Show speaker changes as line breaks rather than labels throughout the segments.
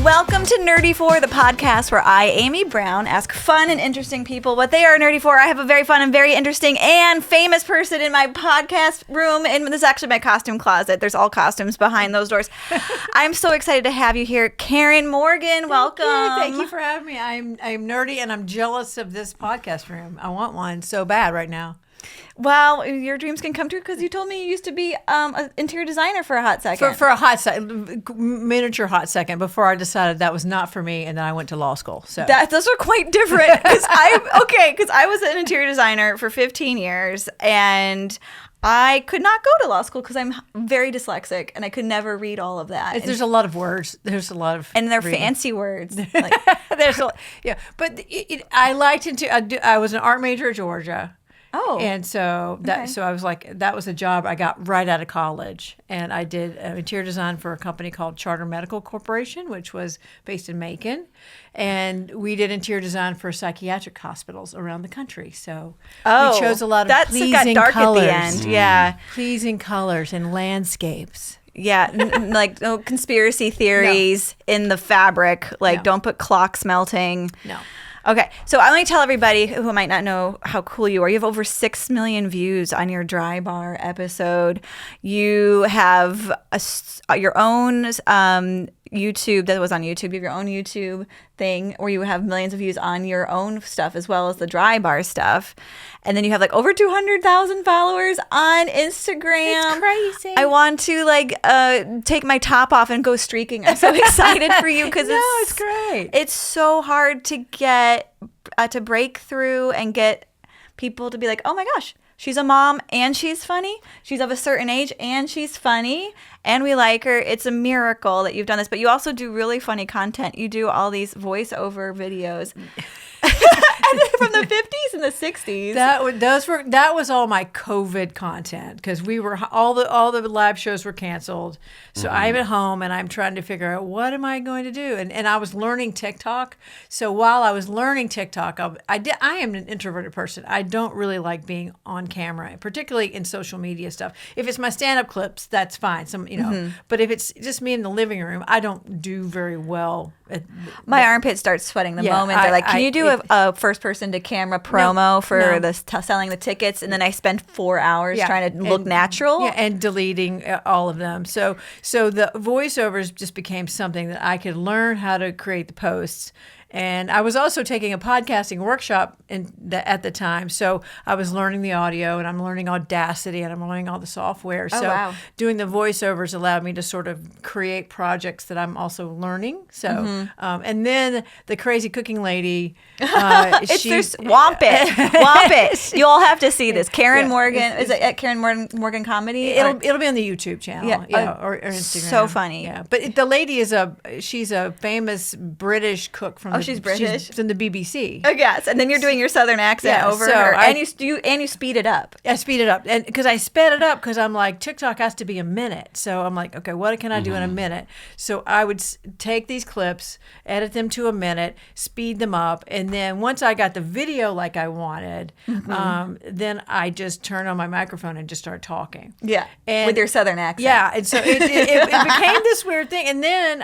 Welcome to Nerdy For, the podcast where I, Amy Brown, ask fun and interesting people what they are nerdy for. I have a very fun and very interesting and famous person in my podcast room, and this is actually my costume closet. There's all costumes behind those doors. I'm so excited to have you here. Karen Morgan, welcome.
Thank you for having me. I'm nerdy and I'm jealous of this podcast room. I want one so bad right now.
Well, your dreams can come true because you told me you used to be an interior designer for a hot second.
For a hot second, miniature hot second, before I decided that was not for me, and then I went to law school. So
those are quite different. Because I was an interior designer for 15 years, and I could not go to law school because I'm very dyslexic, and I could never read all of that.
There's a lot of words. There's a lot of
and they're
reading.
Fancy words.
But I liked I was an art major at Georgia.
Oh,
and so I was like, that was a job I got right out of college, and I did interior design for a company called Charter Medical Corporation, which was based in Macon, and we did interior design for psychiatric hospitals around the country. So we chose a lot of pleasing
got dark
colors,
at the end. Yeah,
pleasing colors and landscapes.
Yeah, like no conspiracy theories in the fabric. Like don't put clocks melting.
No.
Okay, so I want to tell everybody who might not know how cool you are. You have over 6 million views on your Drybar episode. You have your own YouTube that was on YouTube. You have your own YouTube thing where you have millions of views on your own stuff as well as the Drybar stuff. And then you have like over 200,000 followers on Instagram.
It's crazy.
I want to take my top off and go streaking. I'm so excited for you because
it's great.
It's so hard to get to break through and get people to be like, oh my gosh, she's a mom and she's funny. She's of a certain age and she's funny and we like her. It's a miracle that you've done this, but you also do really funny content. You do all these voiceover videos. From the 50s and the 60s.
That was all my COVID content because we were all the live shows were canceled. So I'm at home and I'm trying to figure out what am I going to do. And I was learning TikTok. So while I was learning TikTok, I am an introverted person. I don't really like being on camera, particularly in social media stuff. If it's my stand-up clips, that's fine. But if it's just me in the living room, I don't do very well.
My armpit starts sweating the moment they're like, can you do a first person to camera promo for selling the tickets? And then I spend 4 hours trying to look natural.
Yeah, and deleting all of them. So the voiceovers just became something that I could learn how to create the posts. And I was also taking a podcasting workshop at the time. So I was learning the audio and I'm learning Audacity and I'm learning all the software. So doing the voiceovers allowed me to sort of create projects that I'm also learning. So, and then the crazy cooking lady,
Womp it. You all have to see this. Karen Morgan, is it at Karen Morgan Comedy?
It'll be on the YouTube channel. Or Instagram.
So funny.
Yeah. But the lady she's a famous British cook from
she's British?
She's in the BBC.
Oh, yes. And then you're doing your Southern accent over her. And you speed it up.
I speed it up. And because I sped it up because I'm like, TikTok has to be a minute. So I'm like, okay, what can I do in a minute? So I would take these clips, edit them to a minute, speed them up. And then once I got the video like I wanted, then I just turned on my microphone and just started talking.
Yeah. And with your Southern accent.
Yeah. And so it became this weird thing. And then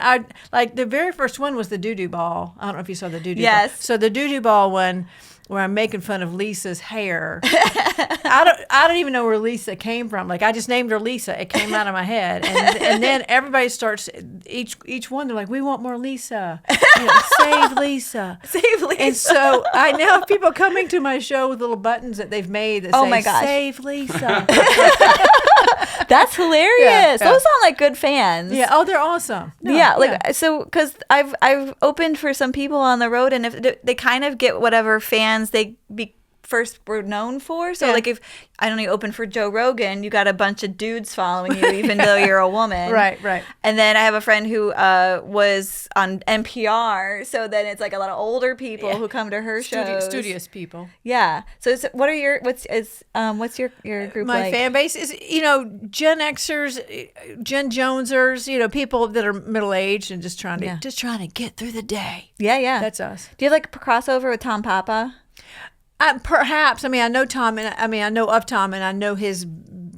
the very first one was the doo-doo ball. I don't know if you saw the doo-doo ball. So the doo-doo ball one where I'm making fun of Lisa's hair. I don't even know where Lisa came from. Like I just named her Lisa. It came out of my head. And then everybody starts each one they're like, we want more Lisa. Save Lisa.
Save Lisa.
And so I now have people coming to my show with little buttons that they've made that say Save Lisa.
That's hilarious. Those sound like good fans.
Yeah. Oh, they're awesome.
So because I've opened for some people on the road, and if they kind of get whatever fans they first were known for. So like if I don't know, you open for Joe Rogan, you got a bunch of dudes following you, even though you're a woman.
Right.
And then I have a friend who was on NPR, so then it's like a lot of older people who come to her shows.
Studious people.
Yeah. So what's your group
My
like?
fan base is, Gen Xers, Gen Jonesers, people that are middle-aged and just trying to get through the day.
Yeah.
That's us.
Do you have like a crossover with Tom Papa?
Perhaps. I mean, I know Tom, and I know of Tom, and I know his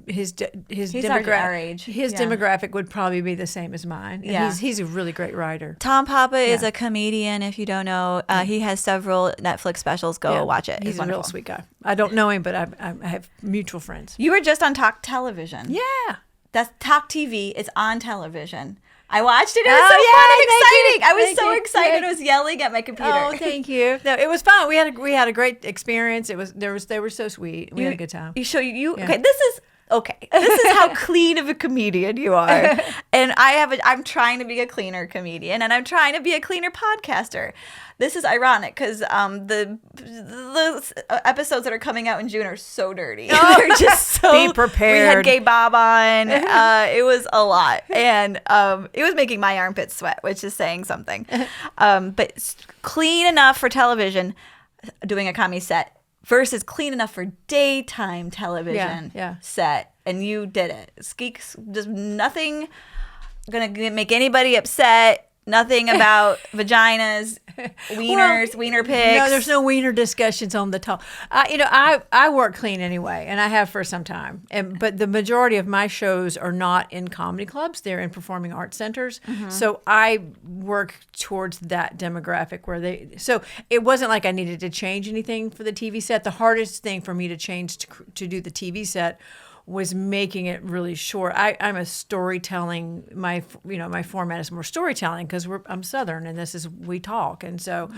his
He's our age.
His demographic would probably be the same as mine. And he's a really great writer.
Tom Papa is a comedian. If you don't know, he has several Netflix specials. Go watch it.
He's a real sweet guy. I don't know him, but I have mutual friends.
You were just on Talk Television.
Yeah,
that's Talk TV. It's on television. I watched it. It was so fun and exciting. I was so excited. I was yelling at my computer.
Oh, thank you. No, it was fun. We had a great experience. They were so sweet. We had a good time.
Okay. This is how clean of a comedian you are. And I'm trying to be a cleaner comedian, and I'm trying to be a cleaner podcaster. This is ironic because the episodes that are coming out in June are so dirty. They're just so.
Be prepared.
We had Gay Bob on. It was a lot, and it was making my armpits sweat, which is saying something. But clean enough for television, doing a comedy set, versus clean enough for daytime television set, and you did it. Skeek's just nothing gonna make anybody upset. Nothing about vaginas, wieners, wiener pics.
No, there's no wiener discussions on the top. I work clean anyway, and I have for some time. But the majority of my shows are not in comedy clubs; they're in performing arts centers. Mm-hmm. So I work towards that demographic So it wasn't like I needed to change anything for the TV set. The hardest thing for me to change to do the TV set was making it really short. I'm a storytelling. My format is more storytelling because I'm Southern and we talk, and so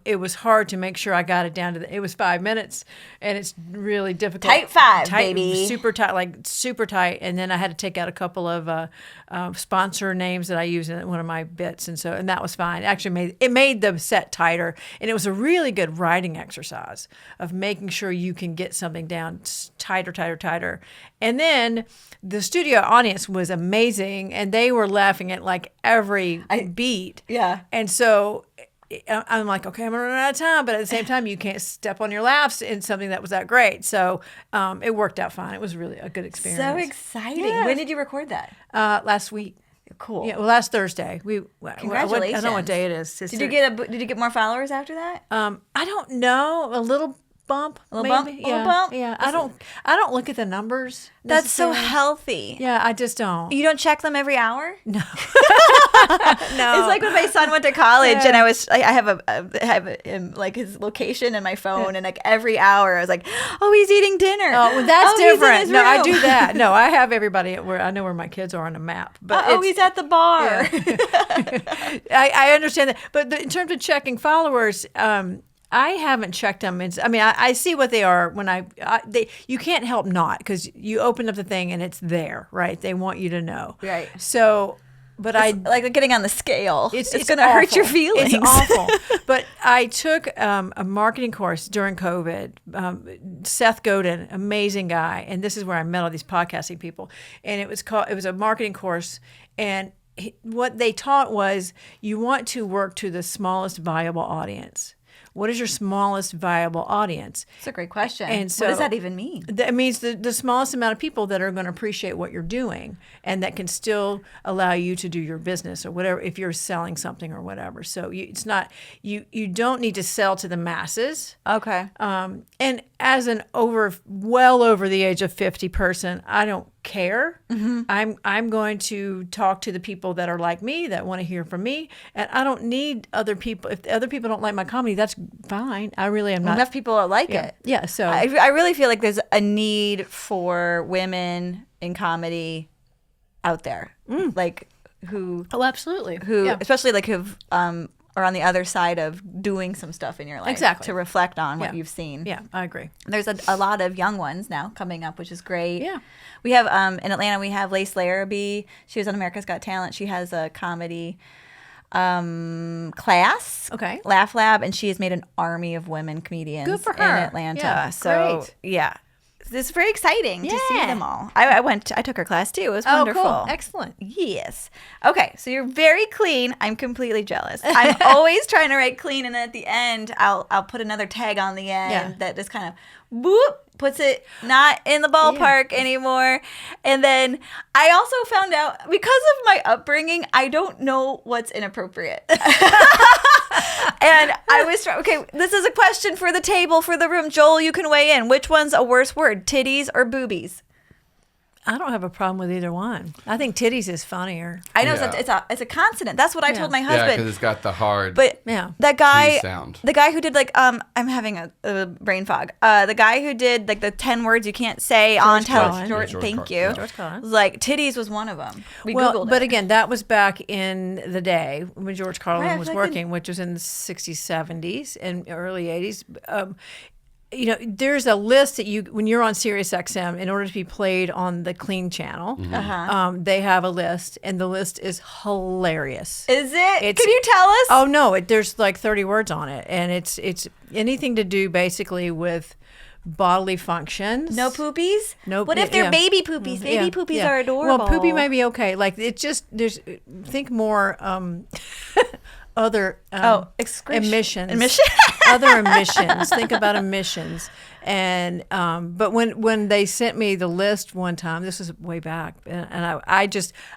it was hard to make sure I got it down to it was 5 minutes, and it's really difficult.
Tight, baby.
Super tight. And then I had to take out a couple of sponsor names that I use in one of my bits, and that was fine. Actually, made the set tighter, and it was a really good writing exercise of making sure you can get something down tighter. And then the studio audience was amazing, and they were laughing at like every beat.
Yeah.
And so I'm like, okay, I'm going to run out of time. But at the same time, you can't step on your laughs in something that was that great. So it worked out fine. It was really a good experience.
So exciting. Yeah. When did you record that?
Last week.
Cool.
Yeah, well, last Thursday.
Congratulations.
I don't know what day it is.
Did you get more followers after that?
I don't know. A little bump,
maybe. Bump?
Yeah. I don't look at the numbers.
That's so healthy.
Yeah, I just don't.
You don't check them every hour?
No.
No. It's like when my son went to college, and I have like his location in my phone, and like every hour I was like, oh, he's eating dinner.
Oh, well, that's different. No, I do that. No, I have everybody where I know where my kids are on a map. But
he's at the bar.
Yeah. I understand that, but in terms of checking followers, I haven't checked them. I see what they are when you can't help not, because you open up the thing and it's there, right? They want you to know.
Right.
So, but it's
like getting on the scale. It's going to
awful.
hurt your feelings.
It's awful. But I took a marketing course during COVID. Seth Godin, amazing guy. And this is where I met all these podcasting people. And it was a marketing course. And what they taught was you want to work to the smallest viable audience. What is your smallest viable audience?
That's a great question.
And so,
what does that even mean?
That means the smallest amount of people that are going to appreciate what you're doing and that can still allow you to do your business or whatever, if you're selling something or whatever. So you don't need to sell to the masses.
Okay.
And as an well over the age of 50 person, I don't care. Mm-hmm. I'm going to talk to the people that are like me, that want to hear from me, and I don't need other people. If other people don't like my comedy, that's fine. I really am not.
Enough people that like it.
Yeah. So
I really feel like there's a need for women in comedy out there, like who.
Oh, absolutely.
Especially like who've are on the other side of doing some stuff in your life.
Exactly.
To reflect on what you've seen.
Yeah, I agree.
There's a lot of young ones now coming up, which is great.
Yeah.
We have, in Atlanta, we have Lace Larrabee. She was on America's Got Talent. She has a comedy class.
Okay.
Laugh Lab. And she has made an army of women comedians.
Good for her.
In Atlanta.
Yeah,
so,
great.
Yeah. It's very exciting to see them all. I took her class too. It was wonderful.
Cool. Excellent.
Yes. Okay, so you're very clean. I'm completely jealous. I'm always trying to write clean, and then at the end, I'll put another tag on the end that just kind of boop puts it not in the ballpark anymore. And then I also found out, because of my upbringing, I don't know what's inappropriate. And I was okay. This is a question for the table, for the room. Joel, you can weigh in. Which one's a worse word, titties or boobies?
I don't have a problem with either one. I think titties is funnier.
I know
Yeah.
it's a consonant. That's what I told my
Yeah,
husband.
because it's got the hard.
But
Yeah.
that guy,
T sound.
the guy who did like I'm having a brain fog. The guy who did like the 10 words you can't say on
Collins.
television.
Yeah, George
Thank
Collins.
you.
Yeah.
George Collins.
Like titties was one of them. We
Well,
googled
but
it.
again, that was back in the day when George Carlin
Right,
was
like
working, which was in the 60s, 70s, and early 80s. You know, there's a list that when you're on Sirius XM, in order to be played on the clean channel, they have a list, and the list is hilarious.
Is it?
It's-
Can you tell us?
Oh no, there's like 30 words on it, and it's anything to do basically with bodily functions.
No poopies?
No.
What if they're
yeah.
baby poopies? Baby
Yeah,
poopies
yeah.
are adorable.
Well, poopy may be okay. Like it's just think more other
excretion.
emissions. Other emissions. Think about emissions. And but when they sent me the list one time, this was way back, and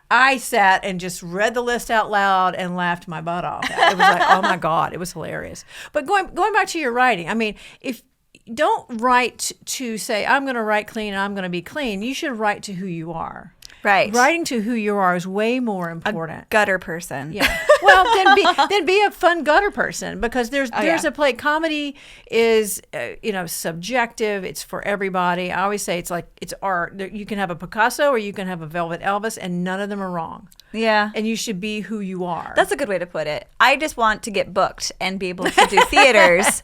I sat and just read the list out loud and laughed my butt off. It was like, oh my God, it was hilarious. But going back to your writing, I mean, if don't write to say I'm going to write clean and I'm going to be clean. You should write to who you are.
Right.
Writing to who you are is way more important.
Gutter person.
Yeah. Well, then be a fun gutter person, because there's a play. Comedy is subjective. It's for everybody. I always say it's art. You can have a Picasso or you can have a Velvet Elvis, and none of them are wrong.
Yeah.
And you should be who you are.
That's a good way to put it. I just want to get booked and be able to do theaters,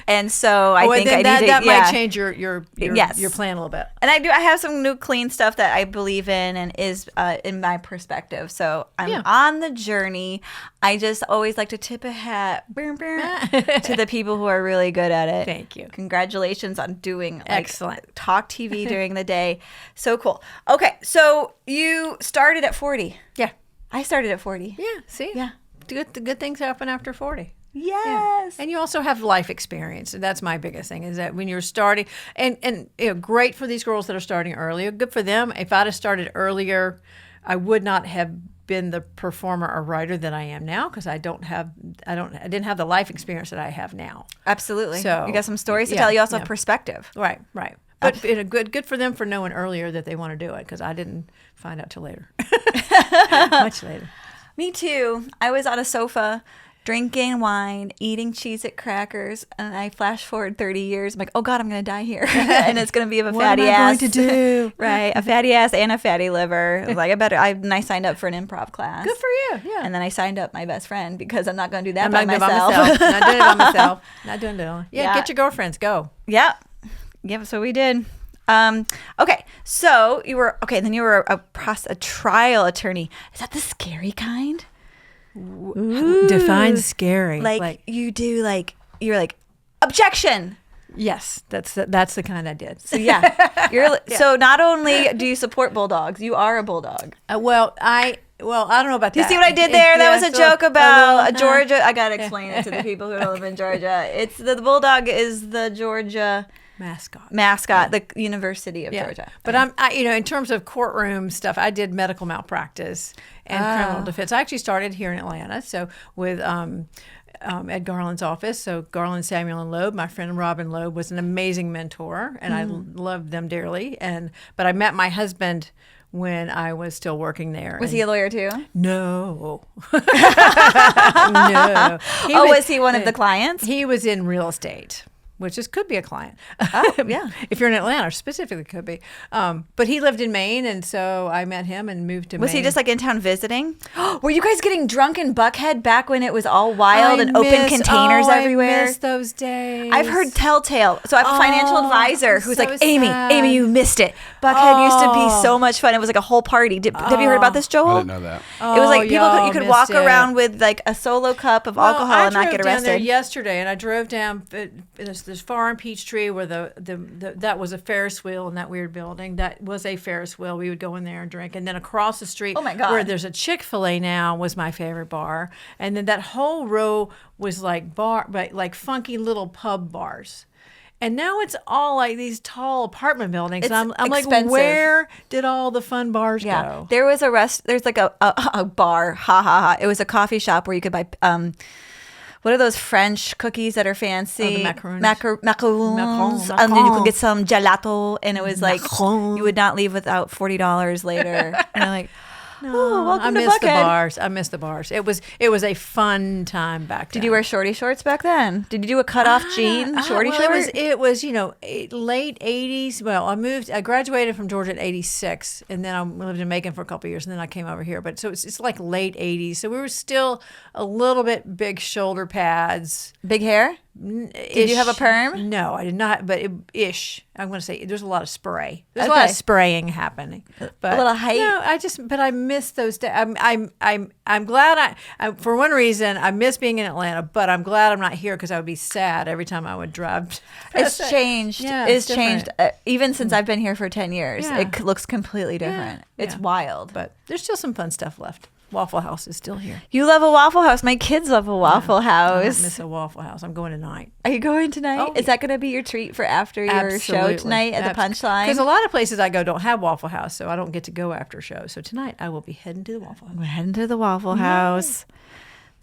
and so I think I need
that
to.
might change your
Yes.
plan a little bit.
And I have some new clean stuff that I believe in and is in my perspective. So I'm on the journey. I just always like to tip a hat to the people who are really good at it.
Thank you.
Congratulations on doing
Excellent.
talk TV during the day. So cool. Okay, so you started at 40.
Yeah.
I started at 40.
Yeah. See.
Yeah.
Good things happen after 40.
Yes.
And you also have life experience. And that's my biggest thing, is that when you're starting, and great for these girls that are starting earlier, good for them. If I'd have started earlier, I would not have been the performer or writer that I am now, because I didn't have the life experience that I have now.
Absolutely.
So
you got some stories to tell. You also have perspective.
Right. But good for them for knowing earlier that they want to do it, because I didn't find out till later. Much later.
Me too. I was on a sofa drinking wine, eating Cheez-It crackers, and I flash forward 30 years. I'm like, oh God, I'm going to die here. And it's going to be of a fatty
what am I
ass.
going to do?
Right. A fatty ass and a fatty liver. I was like, I signed up for an improv class.
Good for you. Yeah.
And then I signed up my best friend, because I'm not going to do that
I'm
by
not doing it by
myself.
myself. Not doing it by myself. Not doing it alone. Yeah, get your girlfriends. Go.
Yeah. Yep. So we did. Okay. So then you were a trial attorney. Is that the scary kind?
Define scary.
Like you do, you're like, objection.
Yes, that's the kind I did.
So so not only do you support bulldogs, you are a bulldog.
Well, I don't know about that.
You see what I did there? That was a joke about Georgia. I gotta
yeah.
explain it to the people who don't live in Georgia. It's the bulldog is the Georgia mascot, the University of Georgia.
But in terms of courtroom stuff, I did medical malpractice and criminal defense. I actually started here in Atlanta, so with Ed Garland's office. So Garland, Samuel, and Loeb. My friend Robin Loeb was an amazing mentor, and I loved them dearly. But I met my husband when I was still working there.
Was he a lawyer too?
No. No.
Was he one of the clients?
He was in real estate, which could be a client.
Oh, yeah.
If you're in Atlanta, specifically could be. But he lived in Maine, and so I met him and moved to Maine.
Was he just in town visiting? Were you guys getting drunk in Buckhead back when it was all wild and open containers everywhere?
I miss those days.
I've heard telltale. So I have a financial advisor who's
so
like,
sad.
Amy, you missed it. Buckhead used to be so much fun. It was like a whole party. Have you heard about this, Joel?
I didn't know that.
It was like people you could walk
missed it.
around with like a solo cup of alcohol and not get
I drove down there
arrested.
yesterday, and I drove down this far in Peachtree where that was a Ferris wheel in that weird building. That was a Ferris wheel. We would go in there and drink, and then across the street,
Oh my God.
where there's a Chick-fil-A now, was my favorite bar, and then that whole row was like funky little pub bars. And now it's all like these tall apartment buildings.
It's
and I'm like,
expensive.
where did all the fun bars go?
There was there's like a bar, ha ha ha. It was a coffee shop where you could buy what are those French cookies that are fancy?
the macaroons.
Macarons. And then you could get some gelato, and it was like
Macaron.
you would not leave without $40 later. And I'm like,
No,
welcome
I
to
miss the
Buckhead.
bars. I miss the bars. It was a fun time back then.
Did you wear shorty shorts back then? Did you do a cutoff jean shorty short?
It was late 80s. Well, I graduated from Georgia at 86, and then I lived in Macon for a couple of years, and then I came over here. But so it's like late 80s. So we were still a little bit big shoulder pads.
Big hair? Did you have a perm?
No, I did not. But ish. I'm going to say there's a lot of spray. There's a lot of spraying happening. But
A little height?
No, I miss those days. I'm glad I for one reason I miss being in Atlanta, but I'm glad I'm not here because I would be sad every time I would drive.
It's changed.
Yeah,
it's
it's
changed. Even since I've been here for 10 years,
Yeah.
it looks completely different. It's wild.
But there's still some fun stuff left. Waffle House is still here.
You love a Waffle House. My kids love a Waffle
I
House.
don't miss a Waffle House. I'm going tonight.
Are you going tonight?
Oh,
Is that going to be your treat for after your show tonight at the Punchline?
Because a lot of places I go don't have Waffle House, so I don't get to go after a show. So tonight I will be heading to the Waffle House.
We're heading to the Waffle House.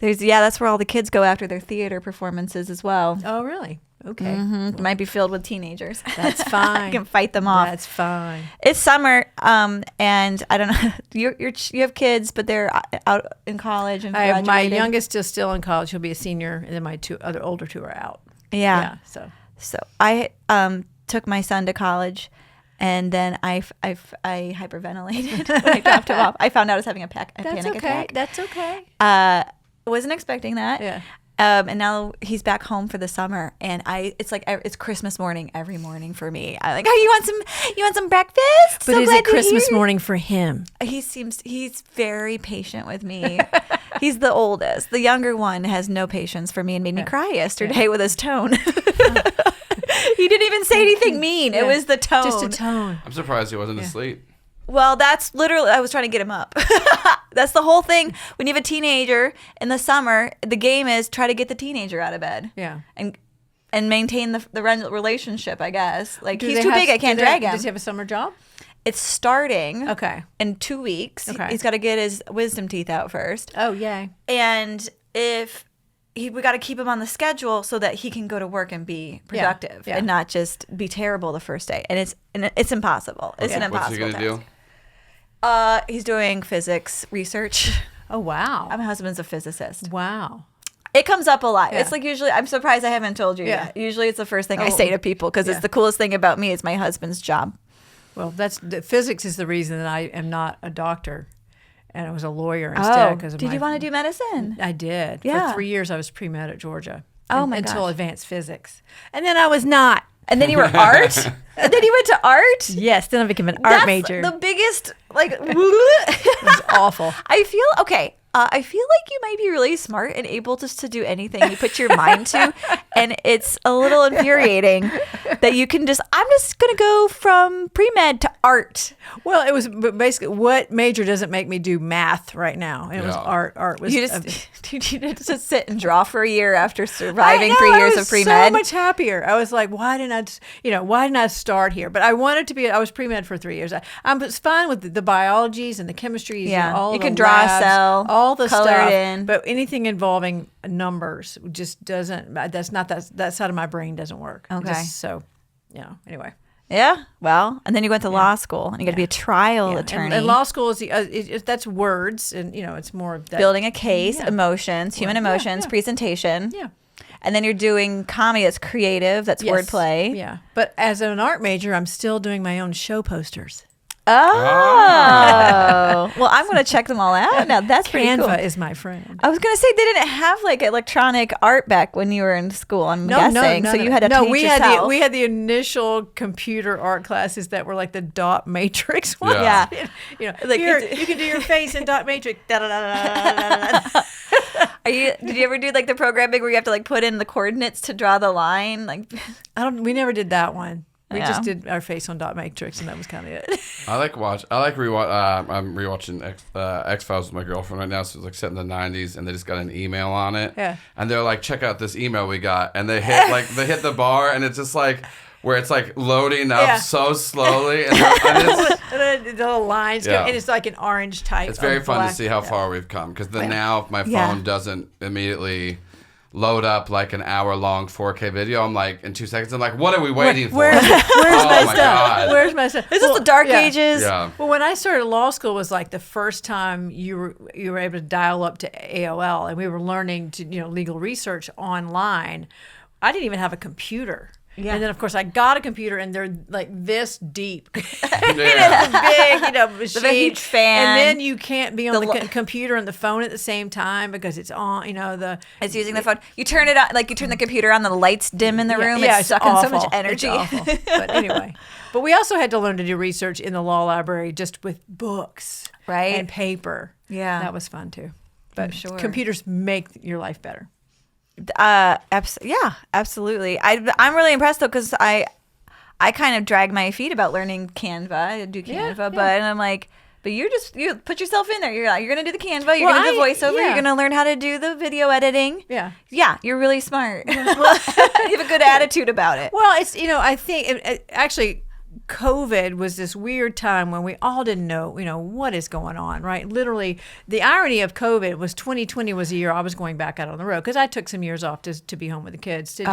That's where all the kids go after their theater performances as well.
Oh, really? Okay.
It might be filled with teenagers.
That's fine.
You can fight them off.
That's fine.
It's summer, and I don't know. You have kids, but they're out in college and
I have my
graduated.
youngest is still in college. He'll be a senior, and then my two other older two are out.
Yeah.
So
I took my son to college, and then I hyperventilated when I dropped him off. I found out I was having a panic attack.
That's okay.
Wasn't expecting that.
Yeah.
And now he's back home for the summer, and it's Christmas morning every morning for me. I'm like, oh, you want some breakfast?
But is it Christmas morning for him?
He's very patient with me. He's the oldest. The younger one has no patience for me and made me cry yesterday with his tone. He didn't even say anything mean. It was the tone.
Just a tone.
I'm surprised he wasn't asleep.
Well, that's literally, I was trying to get him up. That's the whole thing. When you have a teenager in the summer, the game is try to get the teenager out of bed.
Yeah.
And maintain the relationship, I guess. Like,
Do
he's
they
too
have-
big, I can't drag him.
Does he have a summer job?
It's starting
Okay.
in 2 weeks.
Okay.
He's got to get his wisdom teeth out first.
Oh, yay.
And we got to keep him on the schedule so that he can go to work and be productive
Yeah.
and not just be terrible the first day. And it's impossible. It's an
What's he
impossible
gonna
task.
do?
He's doing physics research.
Oh, wow.
My husband's a physicist.
Wow.
It comes up a lot.
Yeah.
It's like usually, I'm surprised I haven't told you yet. Usually it's the first thing I say to people because it's the coolest thing about me is my husband's job.
Well, physics is the reason that I am not a doctor, and I was a lawyer instead. Because
Did you want to do medicine?
I did.
Yeah.
For 3 years, I was pre-med at Georgia.
Oh, my
Until
gosh.
advanced physics. And then I was not.
And then you were art? And then you went to art?
Yes, then I became an art major.
The biggest, like,
It was awful.
I feel like you might be really smart and able just to do anything you put your mind to, and it's a little infuriating that you can I'm just gonna go from pre-med to art.
Well, it was basically what major doesn't make me do math right now? And it was
Yeah.
art. Art was
You just sit and draw for a year after surviving 3 years of pre-med.
I was so much happier. I was like, why didn't I start here? But I wanted to be. I was pre-med for 3 years. I was fine with the biologies and the chemistries.
Yeah.
and all
You
the
can draw a
labs,
cell,
all the
color
stuff.
it in.
But anything involving numbers just doesn't. That's not that side of my brain doesn't work.
Okay.
Anyway.
Yeah. Well, and then you went to law school, and you got to be a trial
Yeah.
attorney.
And law school is that's words, and it's more of that.
building a case,
Yeah.
emotions, human
Yeah,
emotions,
yeah.
presentation.
Yeah.
And then you're doing comedy that's creative, that's
Yes.
wordplay.
Yeah. But as an art major, I'm still doing my own show posters.
Oh. Well, I'm going to check them all out. Now, that's pretty
Canva
cool.
is my friend.
I was going to say they didn't have like electronic art back when you were in school, I'm guessing. So you had to paint
we
yourself.
had the initial computer art classes that were like the dot matrix ones.
Yeah.
Yeah.
Like
Here,
you can do your face in dot matrix. Da, da, da, da, da, da, da.
did you ever do like the programming where you have to like put in the coordinates to draw the line? Like,
We never did that one. We
Yeah.
just did our face on dot matrix, and that was kind of it.
I'm rewatching X-Files with my girlfriend right now. So it's like set in the 90s, and they just got an email on it.
Yeah.
And they're like, check out this email we got. And they hit the bar, and it's just like where it's like loading up
Yeah.
so slowly. And it's,
the little lines,
Yeah.
and it's like an orange type.
it's very
of
fun
black.
to see how far we've come. Because now my phone
Yeah.
doesn't immediately load up like an hour-long 4K video. I'm like, in 2 seconds, I'm like, what are we waiting for?
Where's
Oh
my
my
stuff?
God.
Where's my stuff?
This is the dark ages.
Yeah.
Well, when I started law school was like the first time you were able to dial up to AOL, and we were learning to legal research online. I didn't even have a computer.
Yeah.
And then, of course, I got a computer, and they're like this deep.
Yeah.
Big, machine.
The huge fan.
And then you can't be on the computer and the phone at the same time because it's on,
It's using the phone. You turn it on, like you turn the computer on, the lights dim in the room.
Yeah,
it's sucking so much
awful.
energy.
It's awful. But anyway. But we also had to learn to do research in the law library just with books.
Right.
And paper.
Yeah.
That was fun, too. But
sure.
computers make your life better.
Yeah, absolutely. I'm really impressed though because I kind of drag my feet about learning Canva. I do Canva, but I'm like, but you put yourself in there. You're gonna do the Canva. You're gonna do voiceover.
Yeah.
You're gonna learn how to do the video editing.
Yeah.
Yeah, you're really smart. You have a good attitude about it.
Well, it's I think actually COVID was this weird time when we all didn't know what is going on, right? Literally, the irony of COVID was 2020 was a year I was going back out on the road because I took some years off to be home with the kids.
You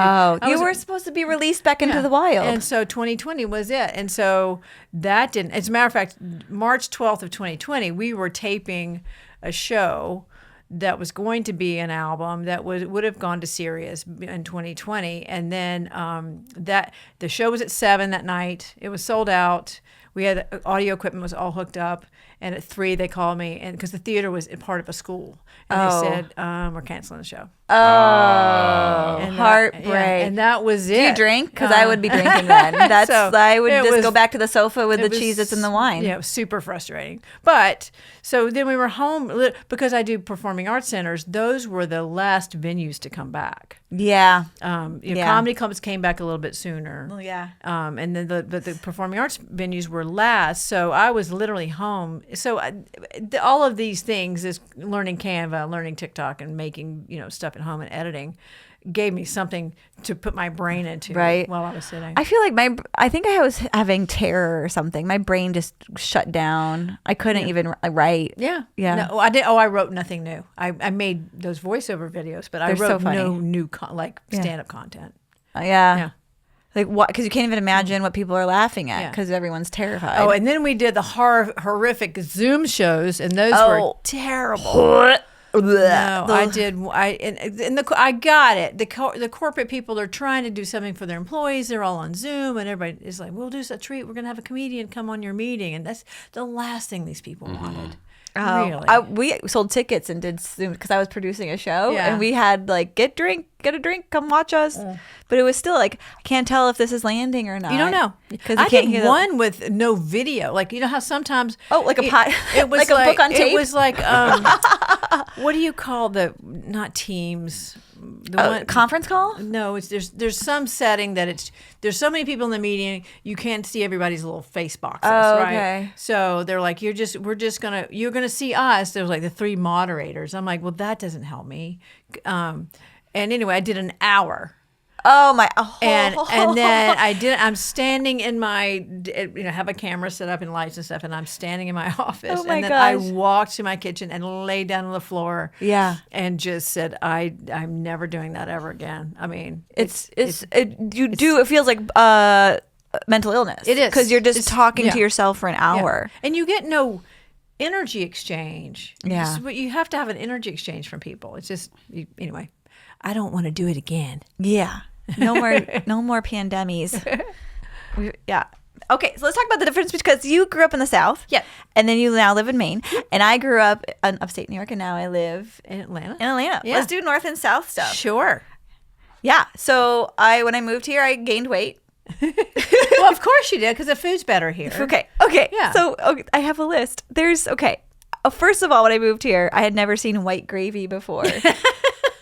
were supposed to be released back into the wild,
and so 2020 was it, and so that didn't. As a matter of fact, March 12th of 2020, we were taping a show that was going to be an album that would have gone to Sirius in 2020, and then that the show was at 7 that night. It was sold out. We had audio equipment was all hooked up, and at 3 they called me, and because the theater was part of a school, and they said we're canceling the show.
And heartbreak.
And that was it.
Do you drink? Because I would be drinking then. I would just go back to the sofa with the Cheez-Its and the wine.
Yeah, it was super frustrating. But so then we were home because I do performing arts centers. Those were the last venues to come back.
Yeah.
Comedy clubs came back a little bit sooner.
Well, yeah.
And then the performing arts venues were last. So I was literally home. So all of these things is learning Canva, learning TikTok, and making stuff at home and editing gave me something to put my brain into while I was sitting.
I feel like I think I was having terror or something. My brain just shut down. I couldn't even write.
Yeah.
Yeah.
No, I did. Oh, I wrote nothing new. I made those voiceover videos, but I
They're
wrote
so funny.
no new stand-up content.
Yeah. Like what? Because you can't even imagine what people are laughing at because everyone's terrified.
Oh, and then we did the horrific Zoom shows, and those were terrible. No, I did. I got it. The corporate people are trying to do something for their employees. They're all on Zoom, and everybody is like, "We'll do a treat. We're going to have a comedian come on your meeting," and that's the last thing these people wanted. Really?
We sold tickets and did Zoom because I was producing a show, and we had like get a drink, come watch us. But it was still like I can't tell if this is landing or not.
You don't know
because
I did one with no video. Like how sometimes
like it was like a book on tape.
It was like what do you call not Teams?
Conference call?
No, there's some setting that there's so many people in the meeting you can't see everybody's little face boxes, right?
Okay.
So they're like, you're gonna see us. There's like the 3 moderators. I'm like, well, that doesn't help me. And anyway, I did an hour.
Oh my!
And then I'm standing in my, have a camera set up and lights and stuff, and I'm standing in my office.
Oh my
and then
gosh.
I walked to my kitchen and laid down on the floor.
Yeah.
And just said, I'm never doing that ever again. I mean,
it feels like mental illness.
It is
because you're just talking to yourself for an hour,
and you get no energy exchange.
Yeah.
But you have to have an energy exchange from people. It's just anyway. I don't want to do it again.
Yeah. No more pandemies. Yeah. Okay, so let's talk about the difference because you grew up in the South.
Yeah.
And then you now live in Maine. And I grew up in upstate New York, and now I live
in Atlanta.
Yeah. Let's do North and South stuff.
Sure.
Yeah. So when I moved here, I gained weight.
Well, of course you did, because the food's better here.
Okay.
Yeah.
So I have a list. First of all, when I moved here, I had never seen white gravy before.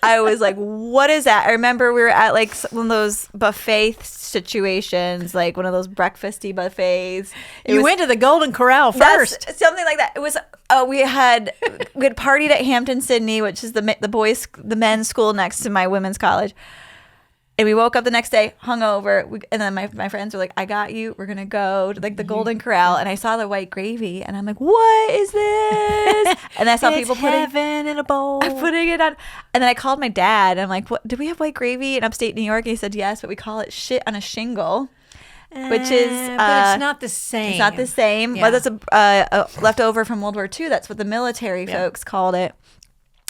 I was like, what is that? I remember we were at like one of those buffet situations, like one of those breakfasty buffets.
You went to the Golden Corral first.
Something like that. It was, we had partied at Hampton Sydney, which is the men's school next to my women's college. And we woke up the next day, hungover, and then my friends were like, I got you. We're going to go to like the Golden Corral. And I saw the white gravy, and I'm like, what is this? And I saw people
heaven in a bowl.
putting it on. And then I called my dad. And I'm like, what? Do we have white gravy in upstate New York? And he said, yes, but we call it shit on a shingle. Which is,
but it's not the same.
It's not the same.
Yeah.
Well, that's a leftover from World War II. That's what the military folks called it.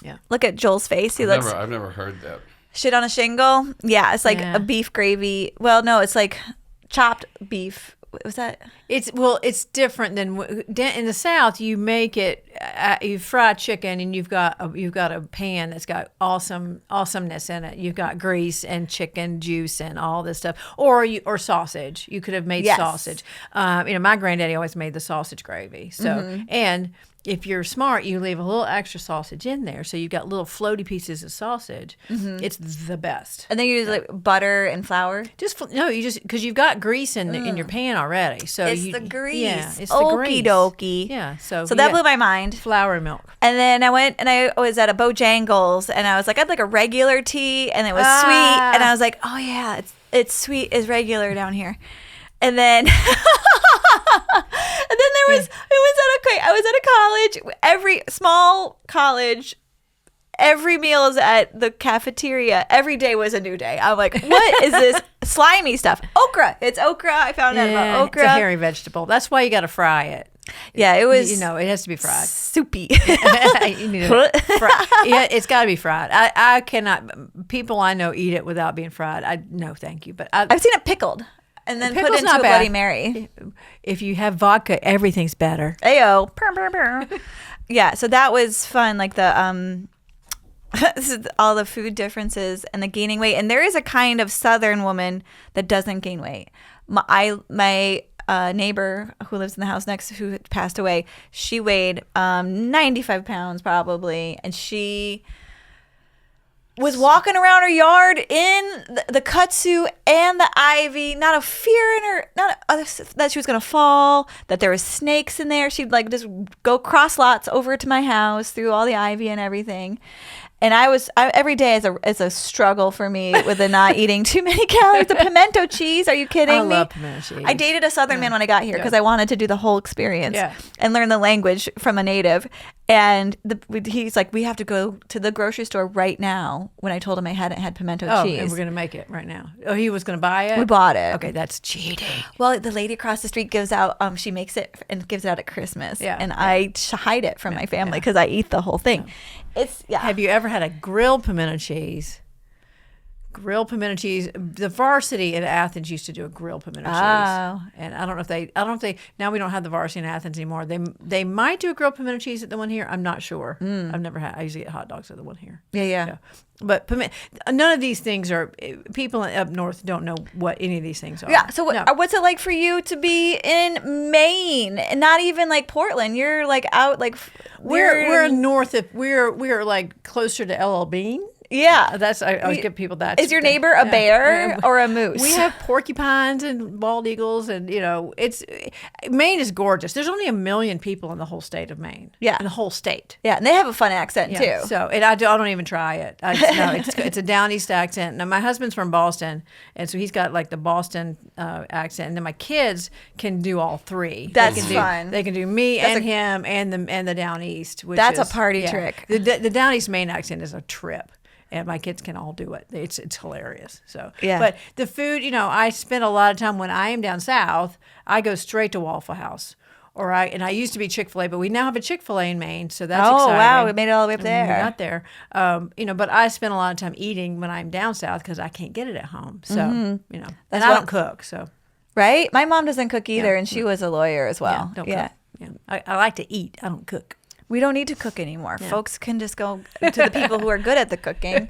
Yeah.
Look at Joel's face.
I've never heard that.
Shit on a shingle. Yeah, it's like
Yeah.
a beef gravy. Well, no, it's like chopped beef. Was that?
It's different than in the South. You make it, you fry chicken, and you've got a pan that's got awesomeness in it. You've got grease and chicken juice and all this stuff, or sausage. You could have made sausage. My granddaddy always made the sausage gravy. So and if you're smart, you leave a little extra sausage in there, so you've got little floaty pieces of sausage. It's the best.
And then you use like butter and flour.
Because you've got grease in your pan already. So
It's the grease.
Yeah, it's the
Okie
grease.
dokie.
Yeah. So
that blew my mind.
Flour and milk.
And then I went and I was at a Bojangles, and I was like, I'd like a regular tea, and it was sweet. And I was like, oh yeah, it's sweet as regular down here. And then I was at a college, every small college, every meal is at the cafeteria. Every day was a new day. I'm like, what is this slimy stuff? Okra. It's okra. I found out about okra.
It's a hairy vegetable. That's why you got to fry it.
Yeah, it was.
It has to be fried.
Soupy.
You need it fried. Yeah, it's got to be fried. I cannot. People I know eat it without being fried. No, thank you. But
I've seen it pickled and then put into a Bloody Mary.
If you have vodka, everything's better.
Ayo. Yeah, so that was fun. Like the this is all the food differences and the gaining weight. And there is a kind of Southern woman that doesn't gain weight. My neighbor who lives in the house next, who passed away, she weighed 95 pounds probably, and she was walking around her yard in the kudzu and the ivy, not a fear in her, that she was gonna fall, that there was snakes in there. She'd like just go cross lots over to my house through all the ivy and everything. And every day is a struggle for me with the not eating too many calories. The pimento cheese, are you kidding me?
I love pimento cheese.
I dated a Southern man when I got here because I wanted to do the whole experience and learn the language from a native. And he's like, we have to go to the grocery store right now, when I told him I hadn't had pimento cheese.
And we're going to make it right now. Oh, he was going to buy it?
We bought it.
Okay, that's cheating.
Well, the lady across the street gives out, she makes it and gives it out at Christmas. Yeah. And I hide it from my family because I eat the whole thing.
Have you ever had a grilled pimento cheese? Grilled pimento cheese. The Varsity in Athens used to do a grilled pimento cheese, and I don't know if they. Now we don't have the Varsity in Athens anymore. They might do a grilled pimento cheese at the one here. I'm not sure. I've never had. I usually get hot dogs at the one here.
Yeah.
But none of these things are. People up north don't know what any of these things are.
Yeah. So what's it like for you to be in Maine and not even like Portland? You're like out like
we're north of we're like closer to LL Bean.
Yeah,
I always give people that.
Is your neighbor a bear or a moose?
We have porcupines and bald eagles, and Maine is gorgeous. There's only 1 million people in the whole state of Maine. Yeah, in the whole state.
Yeah, and they have a fun accent too.
So, and I don't even try it. It's a down east accent. Now my husband's from Boston, and so he's got like the Boston accent. And then my kids can do all three.
That's fun.
They can do me and him and the down east.
That's a party trick.
The down east Maine accent is a trip. And my kids can all do it. It's hilarious. So but the food, I spend a lot of time when I am down south. I go straight to Waffle House, I used to be Chick-fil-A, but we now have a Chick-fil-A in Maine, so that's exciting. Oh wow,
we made it all the way up there.
We got there, but I spend a lot of time eating when I'm down south because I can't get it at home. So and I don't cook. So
right, my mom doesn't cook either, and she was a lawyer as well.
Don't cook. Yeah, I like to eat. I don't cook.
We don't need to cook anymore. Yeah. Folks can just go to the people who are good at the cooking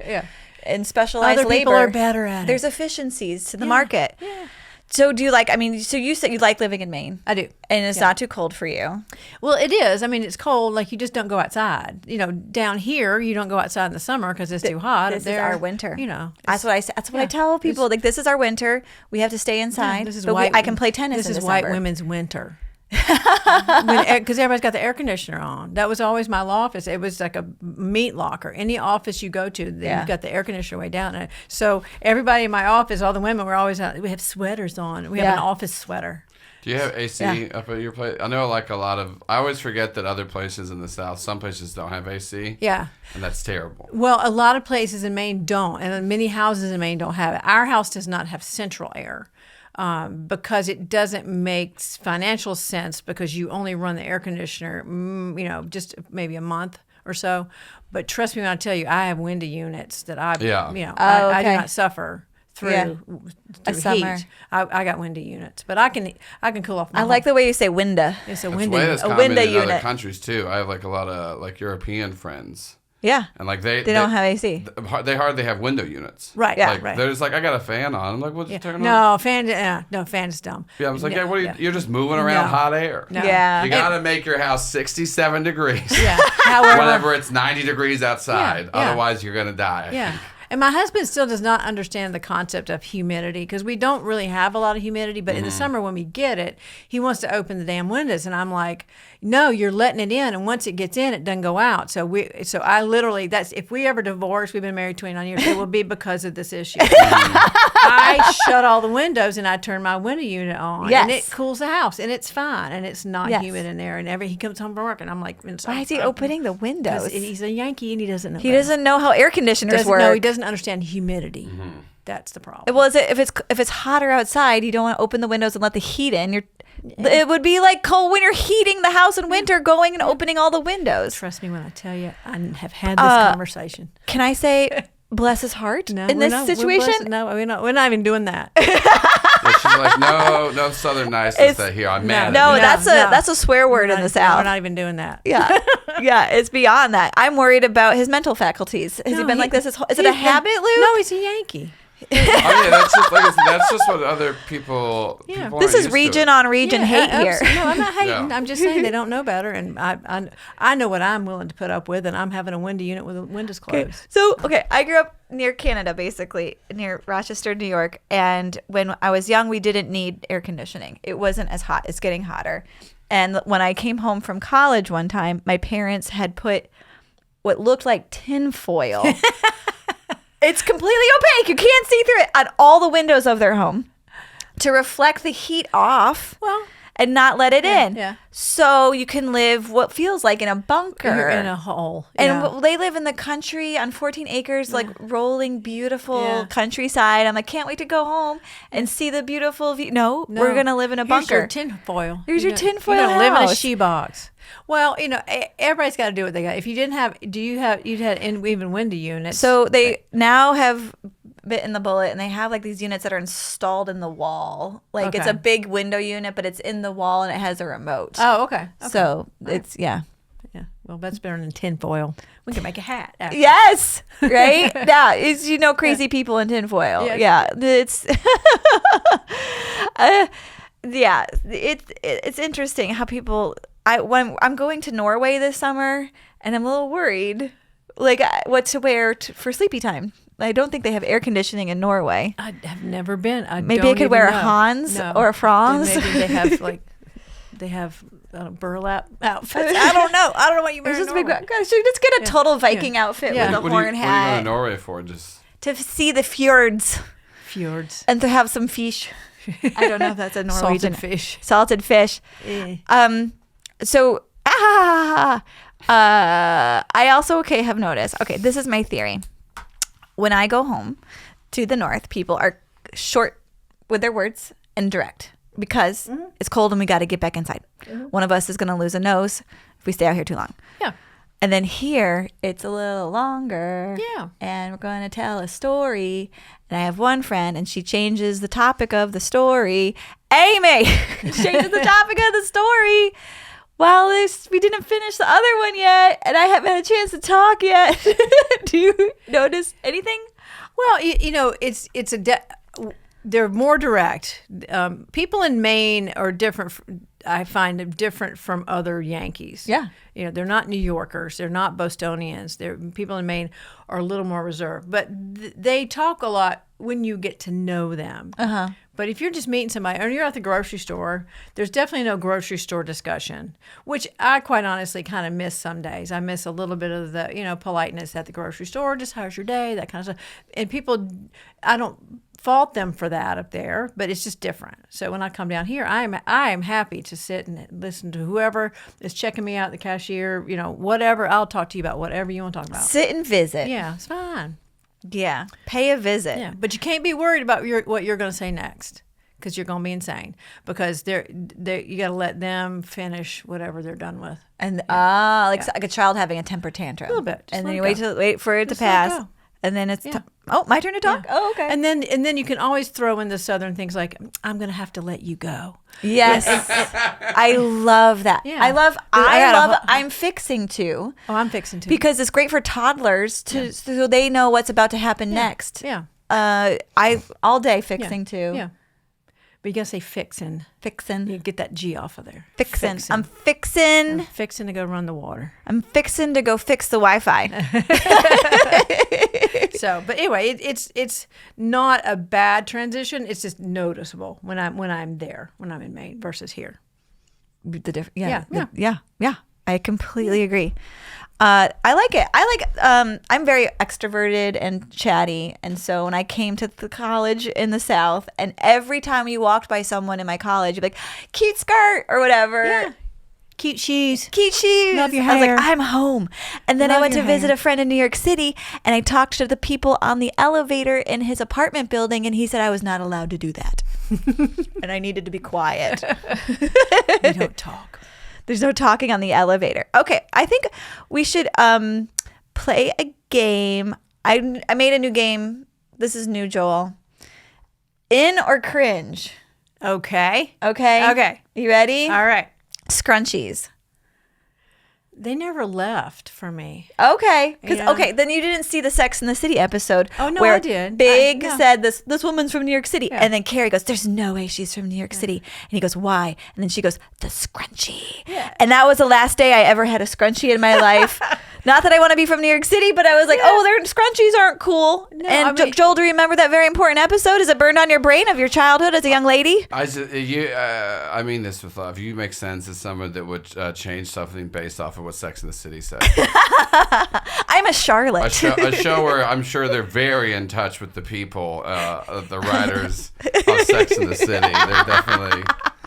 and specialized
labor. Other people are better at it.
There's efficiencies to the market. Yeah. So do you like, so you said you like living in Maine.
I do.
And it's not too cold for you.
Well, it is. It's cold. Like you just don't go outside. Down here, you don't go outside in the summer because it's too hot.
This is our winter. That's what I say. That's what I tell people. Like, this is our winter. We have to stay inside.
This is
I can play tennis in the
This is white women's winter. Because everybody's got the air conditioner on. That was always my law office. It was like a meat locker. Any office you go to, you've got the air conditioner way down. And so everybody in my office, all the women were always we have sweaters on. We have an office sweater.
Do you have AC up at your place? I know like I always forget that other places in the South, some places don't have AC.
Yeah.
And that's terrible.
Well, a lot of places in Maine don't, and many houses in Maine don't have it. Our house does not have central air because it doesn't make financial sense because you only run the air conditioner, just maybe a month or so. But trust me when I tell you, I have window units that I do not suffer through
a summer.
heat. I got window units, but I can cool off.
I like the way you say window.
It's a
That's
window.
way that's
a
common
window
in
unit.
other countries too. I have like a lot of like European friends.
Yeah.
And like they
don't have AC.
They hardly have window units.
Right.
Yeah.
Like they're just like, I got a fan on. I'm like, what's turn on?
No, fan is dumb.
Yeah, I was like, what are you? You're just moving around hot air.
No.
Yeah.
You gotta make your house 67 degrees.
Yeah. However,
Whenever it's 90 degrees outside.
Yeah.
Otherwise, you're gonna die.
Yeah. And my husband still does not understand the concept of humidity because we don't really have a lot of humidity. But in the summer when we get it, he wants to open the damn windows. And I'm like, no, you're letting it in. And once it gets in, it doesn't go out. So I literally, if we ever divorce, we've been married 29 years, it will be because of this issue. I shut all the windows and I turn my window unit on.
Yes.
And it cools the house and it's fine. And it's not
Yes.
humid in there. And he comes home from work and I'm like,
Why is he opening the windows?
He's a Yankee and he doesn't know.
He doesn't know how air conditioners work.
No, he doesn't understand humidity. That's the problem.
Well, if it's hotter outside, you don't want to open the windows and let the heat in. It would be like cold when you're heating the house in winter, going and opening all the windows.
Trust me when I tell you, I have had this conversation.
Can I say, bless his heart in this situation?
No, we're not even doing that.
Yeah, she's like, no Southern niceness here. I'm mad.
No,
at you.
that's a swear word in the South.
We're not even doing that.
Yeah, yeah, it's beyond that. I'm worried about his mental faculties. Has he been like this? Is it a habit, Lou?
No, he's a Yankee.
Oh yeah, that's just what other people.
Yeah.
people
This
aren't
is
used to
region
it.
on region hate here.
No, I'm not hating.
Yeah.
I'm just saying they don't know better, and I know what I'm willing to put up with, and I'm having a window unit with the windows closed.
So, I grew up near Canada, basically, near Rochester, New York. And when I was young, we didn't need air conditioning. It wasn't as hot. It's getting hotter. And when I came home from college one time, my parents had put what looked like tin foil. It's completely opaque. You can't see through it on all the windows of their home to reflect the heat off.
Well,
and not let it in.
Yeah.
So you can live what feels like in a bunker.
You're in a hole.
And they live in the country on 14 acres, like rolling, beautiful countryside. I'm like, can't wait to go home and see the beautiful view. No, we're going to live in a bunker.
Here's your tin foil.
Here's your tin foil
You're going to live in a
house.
shoebox. Well, everybody's got to do what they got. If you didn't have, you've had even window units.
So they now have bitten the bullet, and they have like these units that are installed in the wall. Like it's a big window unit, but it's in the wall and it has a remote.
Oh, okay.
So it's
Yeah. Well, that's better than tin foil. We can make a hat. After.
Yes, right? Yeah, it's crazy people in tinfoil.
Yeah.
It's it's interesting how people. When I'm going to Norway this summer, and I'm a little worried, like what to wear for sleepy time. I don't think they have air conditioning in Norway.
I have never been.
Maybe I could wear a Hans or a Franz.
Maybe they have burlap outfits. I don't know. I don't know what you wear.
Should just get a total Viking outfit with a
What
horn
are you
hat.
going to Norway for? Just
to see the fjords.
Fjords.
And to have some fish. I don't know if that's a Norwegian.
Salted fish.
So, I also have noticed. Okay, this is my theory. When I go home to the north, people are short with their words and direct because it's cold and we got to get back inside. One of us is going to lose a nose if we stay out here too long.
Yeah.
And then here, it's a little longer.
Yeah.
And we're going to tell a story. And I have one friend, and she changes the topic of the story. Amy changes the topic of the story. Well, we didn't finish the other one yet, and I haven't had a chance to talk yet. Do you notice anything?
Well, they're more direct. People in Maine are different. I find them different from other Yankees.
Yeah.
They're not New Yorkers. They're not Bostonians. People in Maine are a little more reserved, but they talk a lot when you get to know them. But if you're just meeting somebody, or you're at the grocery store, there's definitely no grocery store discussion, which I quite honestly kind of miss some days. I miss a little bit of the, politeness at the grocery store, just how's your day, that kind of stuff. And people, I don't fault them for that up there, but it's just different. So when I come down here, I am happy to sit and listen to whoever is checking me out, the cashier, whatever. I'll talk to you about whatever you want to talk about.
Sit and visit.
Yeah, it's fine.
Yeah. Pay a visit.
Yeah, but you can't be worried about what you're going to say next, because you're going to be insane, because you got to let them finish whatever they're done with.
And like a child having a temper tantrum.
A little bit.
And then you wait for it to
Just let it
pass.
go.
And then it's my turn to talk.
Yeah.
Oh, okay.
And then you can always throw in the Southern things like, I'm going to have to let you go.
Yes. I love that.
Yeah.
I love I'm fixing to.
Oh, I'm fixing to.
Because it's great for toddlers so they know what's about to happen next.
Yeah.
I all day fixing to.
Yeah. But you got to say fixin'.
Fixin'.
You get that G off of there.
Fixin'. I'm fixin'.
I'm fixing to go run the water.
I'm fixin' to go fix the Wi-Fi.
So, but anyway, it's not a bad transition. It's just noticeable when I'm there, when I'm in Maine versus here.
Yeah. I completely agree. I like it. I'm very extroverted and chatty. And so when I came to the college in the South, and every time you walked by someone in my college, you'd be like, cute skirt or whatever.
Yeah. Cute shoes.
Cute shoes.
Love your
I was
hair.
like, I'm home. And then I
Love
went to
your
visit
hair.
a friend in New York City, and I talked to the people on the elevator in his apartment building, and he said I was not allowed to do that. And I needed to be quiet.
You don't talk.
There's no talking on the elevator. Okay, I think we should play a game. I made a new game. This is new, Joel. In or cringe?
Okay.
Okay. You ready?
All right.
Scrunchies.
They never left for me.
Okay. Because
Yeah.
then you didn't see the Sex and the City episode.
Oh, no,
where
I did.
Big
No.
said this woman's from New York City.
Yeah.
And then Carrie goes, there's no way she's from New York City. And he goes, why? And then she goes, the scrunchie.
Yeah.
And that was the last day I ever had a scrunchie in my life. Not that I want to be from New York City, but I was like, their scrunchies aren't cool.
No,
and
I mean-
Joel, do you remember that very important episode? Is it burned on your brain of your childhood as a young lady?
I mean this with love. You make sense as someone that would change something based off of what Sex and the City said.
I'm a Charlotte.
A show where I'm sure they're very in touch with the people, the writers of Sex and the City. They're definitely,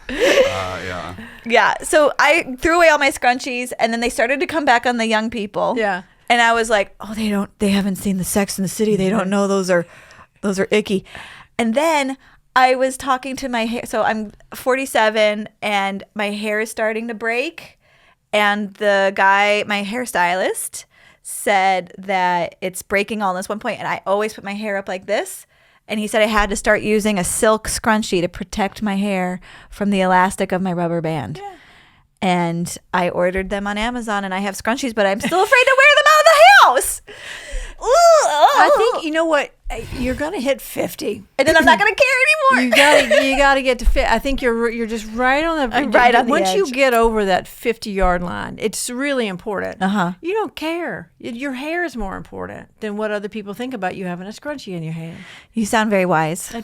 yeah.
Yeah. So I threw away all my scrunchies, and then they started to come back on the young people.
Yeah.
And I was like, oh, they haven't seen the Sex and the City. They don't know those are icky. And then I was talking to my hair. So I'm 47 and my hair is starting to break. And the guy, my hairstylist, said that it's breaking all in this one point. And I always put my hair up like this. And he said I had to start using a silk scrunchie to protect my hair from the elastic of my rubber band. Yeah. And I ordered them on Amazon, and I have scrunchies, but I'm still afraid to wear them out of the house.
I think, you know what? You're going to hit 50.
And then I'm not going to care anymore.
You got to get to fit. I think you're just right on the
I'm right on the
once
edge.
you get over that 50-yard line, it's really important.
Uh-huh.
You don't care. Your hair is more important than what other people think about you having a scrunchie in your hair.
You sound very wise.
I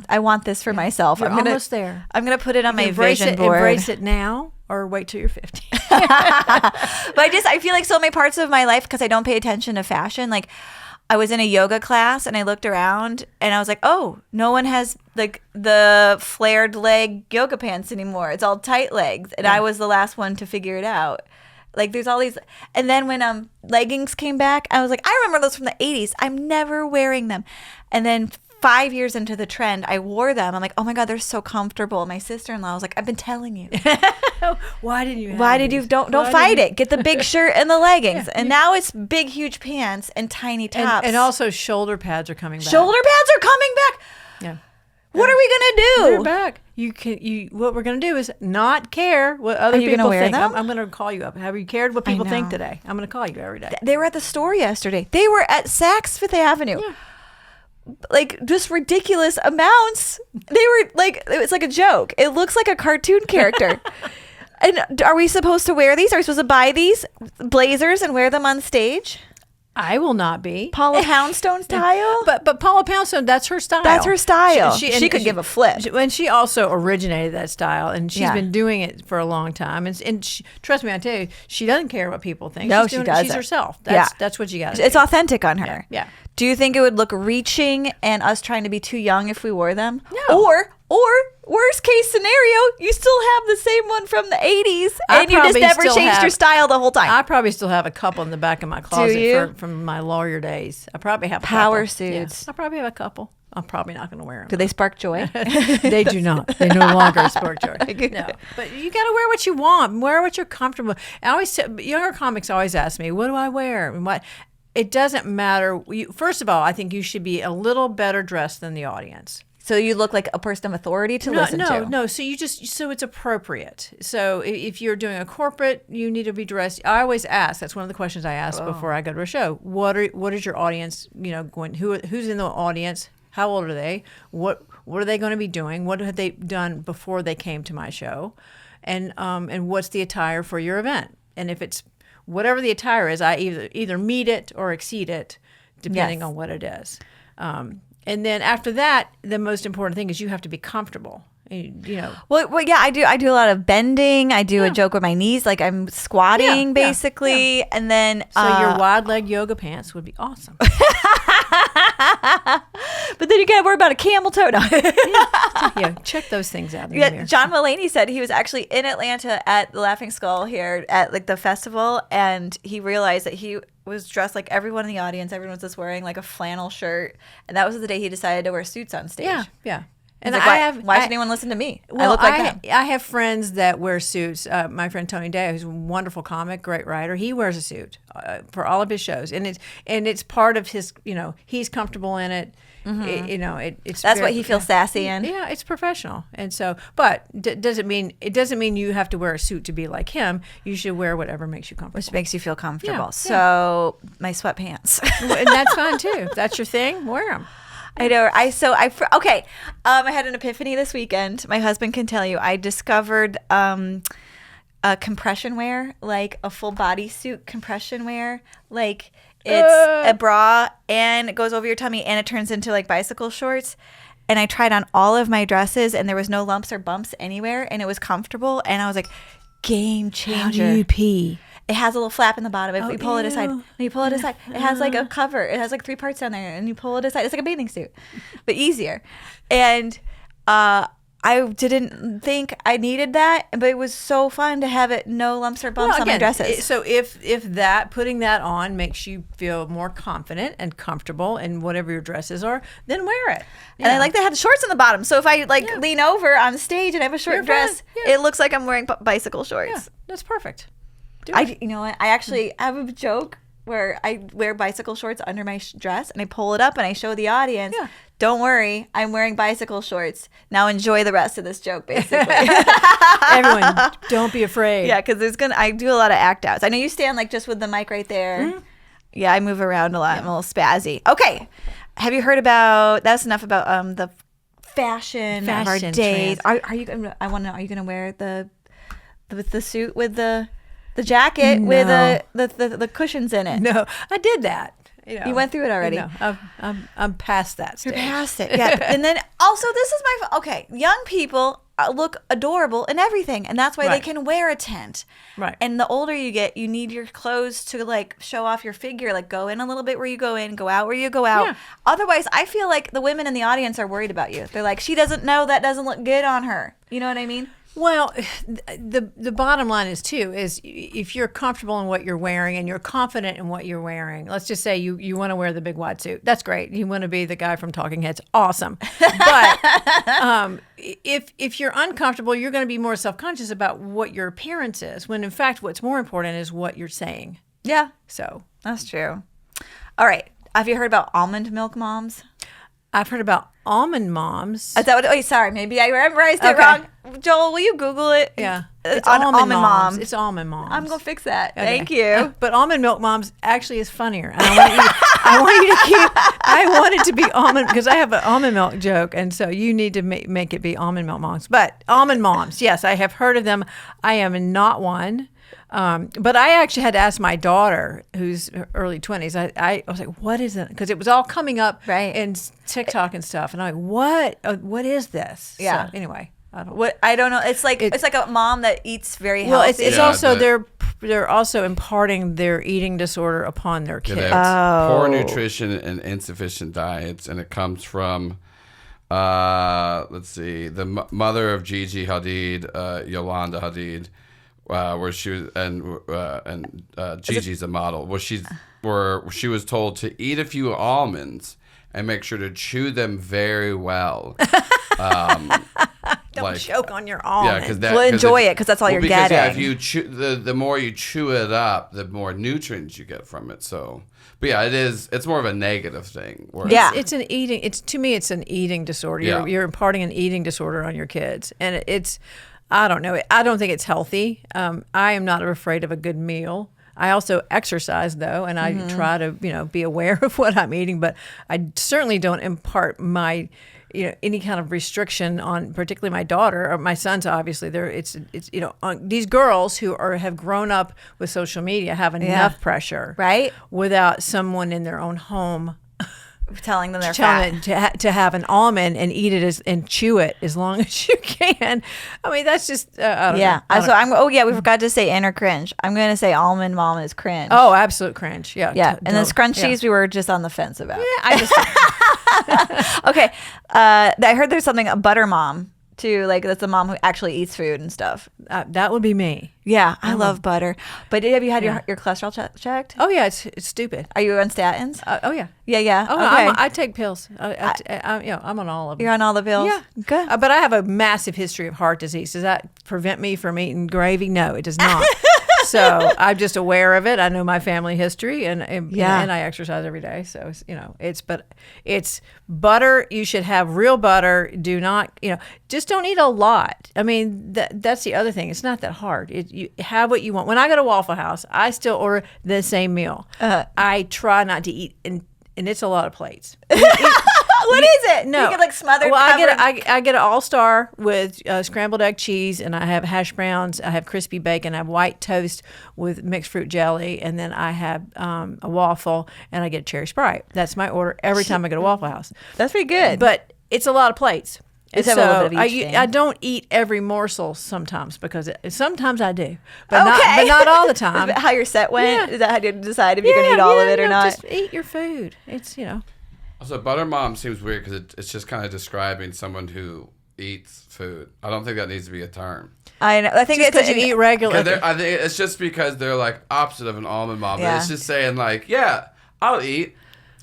I want this for myself.
You're almost there.
I'm going to put it on my
Embrace
vision
it,
board.
Embrace it now, or wait till you're 50.
But I feel like so many parts of my life, because I don't pay attention to fashion, like I was in a yoga class and I looked around and I was like, oh, no one has like the flared leg yoga pants anymore. It's all tight legs. And I was the last one to figure it out. Like there's all these. And then when leggings came back, I was like, I remember those from the 80s. I'm never wearing them. And then 5 years into the trend, I wore them. I'm like, oh my God, they're so comfortable. My sister-in-law was like, I've been telling you.
Why didn't you?
Why did you don't fight it? Get the big shirt and the leggings. And now it's big, huge pants and tiny tops.
And also shoulder pads are coming back.
Shoulder pads are coming back.
Yeah.
What are we gonna do?
They're back. What we're gonna do is not care what other
you
people
gonna wear
think.
them?
I'm gonna call you up. Have you cared what people think
know.
today? I'm gonna call you every day.
They were at the store yesterday. They were at Saks Fifth Avenue.
Yeah.
Like just ridiculous amounts. They were like, it was like a joke. It looks like a cartoon character. And are we supposed to wear these? Are we supposed to buy these blazers and wear them on stage?
I will not be.
Paula Poundstone style?
But Paula Poundstone, that's her style.
That's her style.
She
She could give a flip.
And she also originated that style, and she's
Yeah.
been doing it for a long time. And she, trust me, I tell you, she doesn't care what people think.
No,
she's
she
doing,
doesn't.
She's herself.
Yeah.
That's what you got to
It's
do.
authentic on her.
Yeah.
Do you think it would look reaching and us trying to be too young if we wore them?
No.
Or worst case scenario, you still have the same one from the 80s and you just
probably
never
still
changed
have-
your style the whole time.
I probably still have a couple in the back of my closet
you?
from my lawyer days. I probably have a
Power
couple.
suits.
Yeah. I probably have a couple. I'm probably not going to wear them.
Do they spark joy?
They do not. They no longer sport joy. No, but you got to wear what you want. Wear what you're comfortable. I always say, younger comics always ask me, "What do I wear?" And what. It doesn't matter. First of all, I think you should be a little better dressed than the audience.
So you look like a person of authority to listen to.
No. So it's appropriate. So if you're doing a corporate, you need to be dressed. I always ask. That's one of the questions I ask before I go to a show. What is your audience? Going who's in the audience? How old are they? What are they going to be doing? What have they done before they came to my show? And what's the attire for your event? And if it's whatever the attire is, I either meet it or exceed it, depending on what it is. And then after that, the most important thing is you have to be comfortable.
Well, yeah, I do a lot of bending. I do a joke with my knees, like I'm squatting basically, and then
So your wide leg yoga pants would be awesome.
but then you gotta worry about a camel toe. No.
Yeah, check those things out. In the
Yeah,
mirror.
John Mulaney said he was actually in Atlanta at the Laughing Skull here at like the festival, and he realized that he was dressed like everyone in the audience. Everyone was just wearing like a flannel shirt, and that was the day he decided to wear suits on stage.
Yeah.
And
And
like, why should anyone listen to me? I look like them.
I have friends that wear suits. My friend Tony Day, who's a wonderful comic, great writer, he wears a suit for all of his shows, and it's part of his. He's comfortable in it. It's
That's what he feels sassy in.
Yeah, it's professional, and so. But it doesn't mean you have to wear a suit to be like him. You should wear whatever makes you comfortable,
Which makes you feel comfortable.
Yeah.
So my sweatpants.
and that's fine too. If that's your thing, wear them.
I know. I had an epiphany this weekend. My husband can tell you. I discovered a compression wear, like a full bodysuit compression wear. Like it's a bra and it goes over your tummy and it turns into like bicycle shorts. And I tried on all of my dresses and there was no lumps or bumps anywhere and it was comfortable. And I was like, game changer.
How do you pee?
It has a little flap in the bottom. If you pull it aside,
ew.
when you pull it aside, it has like a cover. It has like 3 parts down there, and you pull it aside. It's like a bathing suit, but easier. And I didn't think I needed that, but it was so fun to have it no lumps or bumps on my dresses.
So if that putting that on makes you feel more confident and comfortable in whatever your dresses are, then wear it.
And I like that it had shorts on the bottom. So if I lean over on stage and I have a short
You're
dress,
fine. Yeah.
it looks like I'm wearing bicycle shorts.
Yeah, that's perfect.
You know what? I actually have a joke where I wear bicycle shorts under my dress and I pull it up and I show the audience, don't worry, I'm wearing bicycle shorts. Now enjoy the rest of this joke, basically.
Everyone, don't be afraid.
Yeah, because I do a lot of act outs. I know you stand like just with the mic right there. Mm-hmm. Yeah, I move around a lot. I'm a little spazzy. Okay. Have you heard about, that's enough about the fashion of our days. Are you gonna, I want to know, are you going to wear the suit with the jacket with the cushions in it?
No, I did that.
You went through it already.
No, I'm past that stage.
You're past it. Yeah. And then also this is young people look adorable in everything, and that's why they can wear a tent.
Right.
And the older you get, you need your clothes to like show off your figure, like go in a little bit where you go in, go out where you go out.
Yeah.
Otherwise, I feel like the women in the audience are worried about you. They're like, she doesn't know that doesn't look good on her. You know what I mean?
Well, the bottom line is if you're comfortable in what you're wearing and you're confident in what you're wearing, let's just say you want to wear the big wide suit. That's great. You want to be the guy from Talking Heads. Awesome. But if you're uncomfortable, you're going to be more self-conscious about what your appearance is, when in fact what's more important is what you're saying.
Yeah.
So
that's true. All right. Have you heard about almond milk moms?
I've heard about almond moms.
Is that what? Oh, sorry. Maybe I memorized it wrong. Joel, will you Google it?
Yeah.
It's on almond moms.
It's almond moms.
I'm going to fix that.
Okay.
Thank you.
But almond milk moms actually is funnier. And I want it to be almond, because I have an almond milk joke. And so you need to make it be almond milk moms. But almond moms, yes, I have heard of them. I am not one. But I actually had to ask my daughter, who's early 20s. I was like, "What is it?" Because it was all coming up
Right.
in TikTok and stuff, and I'm like, "What? What is this?"
Yeah.
So, anyway, I don't.
What I don't know. It's like a mom that eats very
Well,
healthy.
it's
Yeah,
also
the-
they're also imparting their eating disorder upon their
Yeah,
kids.
they have poor
Oh.
nutrition and insufficient diets, and it comes from, let's see, the mother of Gigi Hadid, Yolanda Hadid, where she was, and Gigi's a model, where she was told to eat a few almonds and make sure to chew them very well.
Don't choke on your
Yeah,
almonds.
because
Well, enjoy it, 'cause that's all you're
Yeah,
getting.
if you chew, the more you chew it up, the more nutrients you get from it. So, but yeah, it's more of a negative thing.
Yeah.
It's an eating. To me, it's an eating disorder.
Yeah.
You're imparting an eating disorder on your kids, and it's. I don't know. I don't think it's healthy. I am not afraid of a good meal. I also exercise though, and I try to be aware of what I'm eating. But I certainly don't impart my any kind of restriction on particularly my daughter or my sons. Obviously, these girls who have grown up with social media have enough pressure,
Right.
without someone in their own home
telling them they're
telling
fat.
them to have an almond and eat it and chew it as long as you can. I mean, that's just I don't know. I don't
So we forgot to say in or cringe. I'm going to say almond mom is cringe.
Oh, absolute cringe. Yeah.
Yeah, and the scrunchies
yeah.
we were just on the fence about.
I just
Okay, I heard there's something a butter mom too. Like that's a mom who actually eats food and stuff.
that would be me.
Yeah, I love butter. But have you had your cholesterol checked?
Oh yeah, it's stupid.
Are you on statins?
Oh yeah.
Yeah.
Oh,
Okay.
I take pills. I'm on all of them.
You're on all the pills.
Yeah,
Good.
But I have a massive history of heart disease. Does that prevent me from eating gravy? No, it does not. So I'm just aware of it. I know my family history, and I exercise every day. So it's butter. You should have real butter. Do not just don't eat a lot. I mean that's the other thing. It's not that hard. You have what you want. When I go to Waffle House, I still order the same meal. I try not to eat and it's a lot of plates.
What is it?
No,
You get like smothered.
Well,
covered.
I get an all-star with scrambled egg cheese, and I have hash browns. I have crispy bacon. I have white toast with mixed fruit jelly, and then I have a waffle, and I get a cherry Sprite. That's my order every time I go to Waffle House.
That's pretty good.
But it's a lot of plates. And
Just have a little bit of each thing.
I don't eat every morsel sometimes because sometimes I do, but not all the time.
How your set went?
Yeah.
Is that how you decide if you're going to eat all of it or not?
Just eat your food. It's
Also, butter mom seems weird because it's just kind of describing someone who eats food. I don't think that needs to be a term.
I know. I think
just
it's
because you eat regular.
I think it's just because they're like opposite of an almond mom.
Yeah.
But it's just saying like, yeah, I'll eat.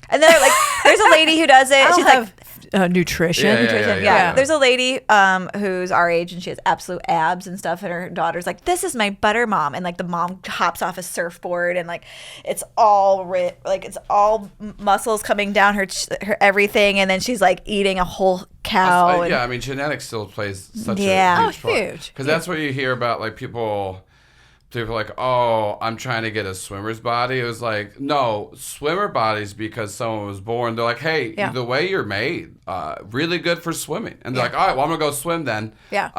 And then like, there's a lady who does it. She's like.
Nutrition.
Yeah.
There's a lady who's our age and she has absolute abs and stuff, and her daughter's like, "This is my butter mom," and like the mom hops off a surfboard and like it's all it's all muscles coming down her everything, and then she's like eating a whole cow.
I mean, genetics still plays such
Yeah.
a huge part.
Huge.
Because that's what you hear about, like people like, oh, I'm trying to get a swimmer's body. It was like, no, swimmer bodies because someone was born. They're like, hey, the way you're made, really good for swimming. And they're like, all right, well, I'm going to go swim then.
Yeah.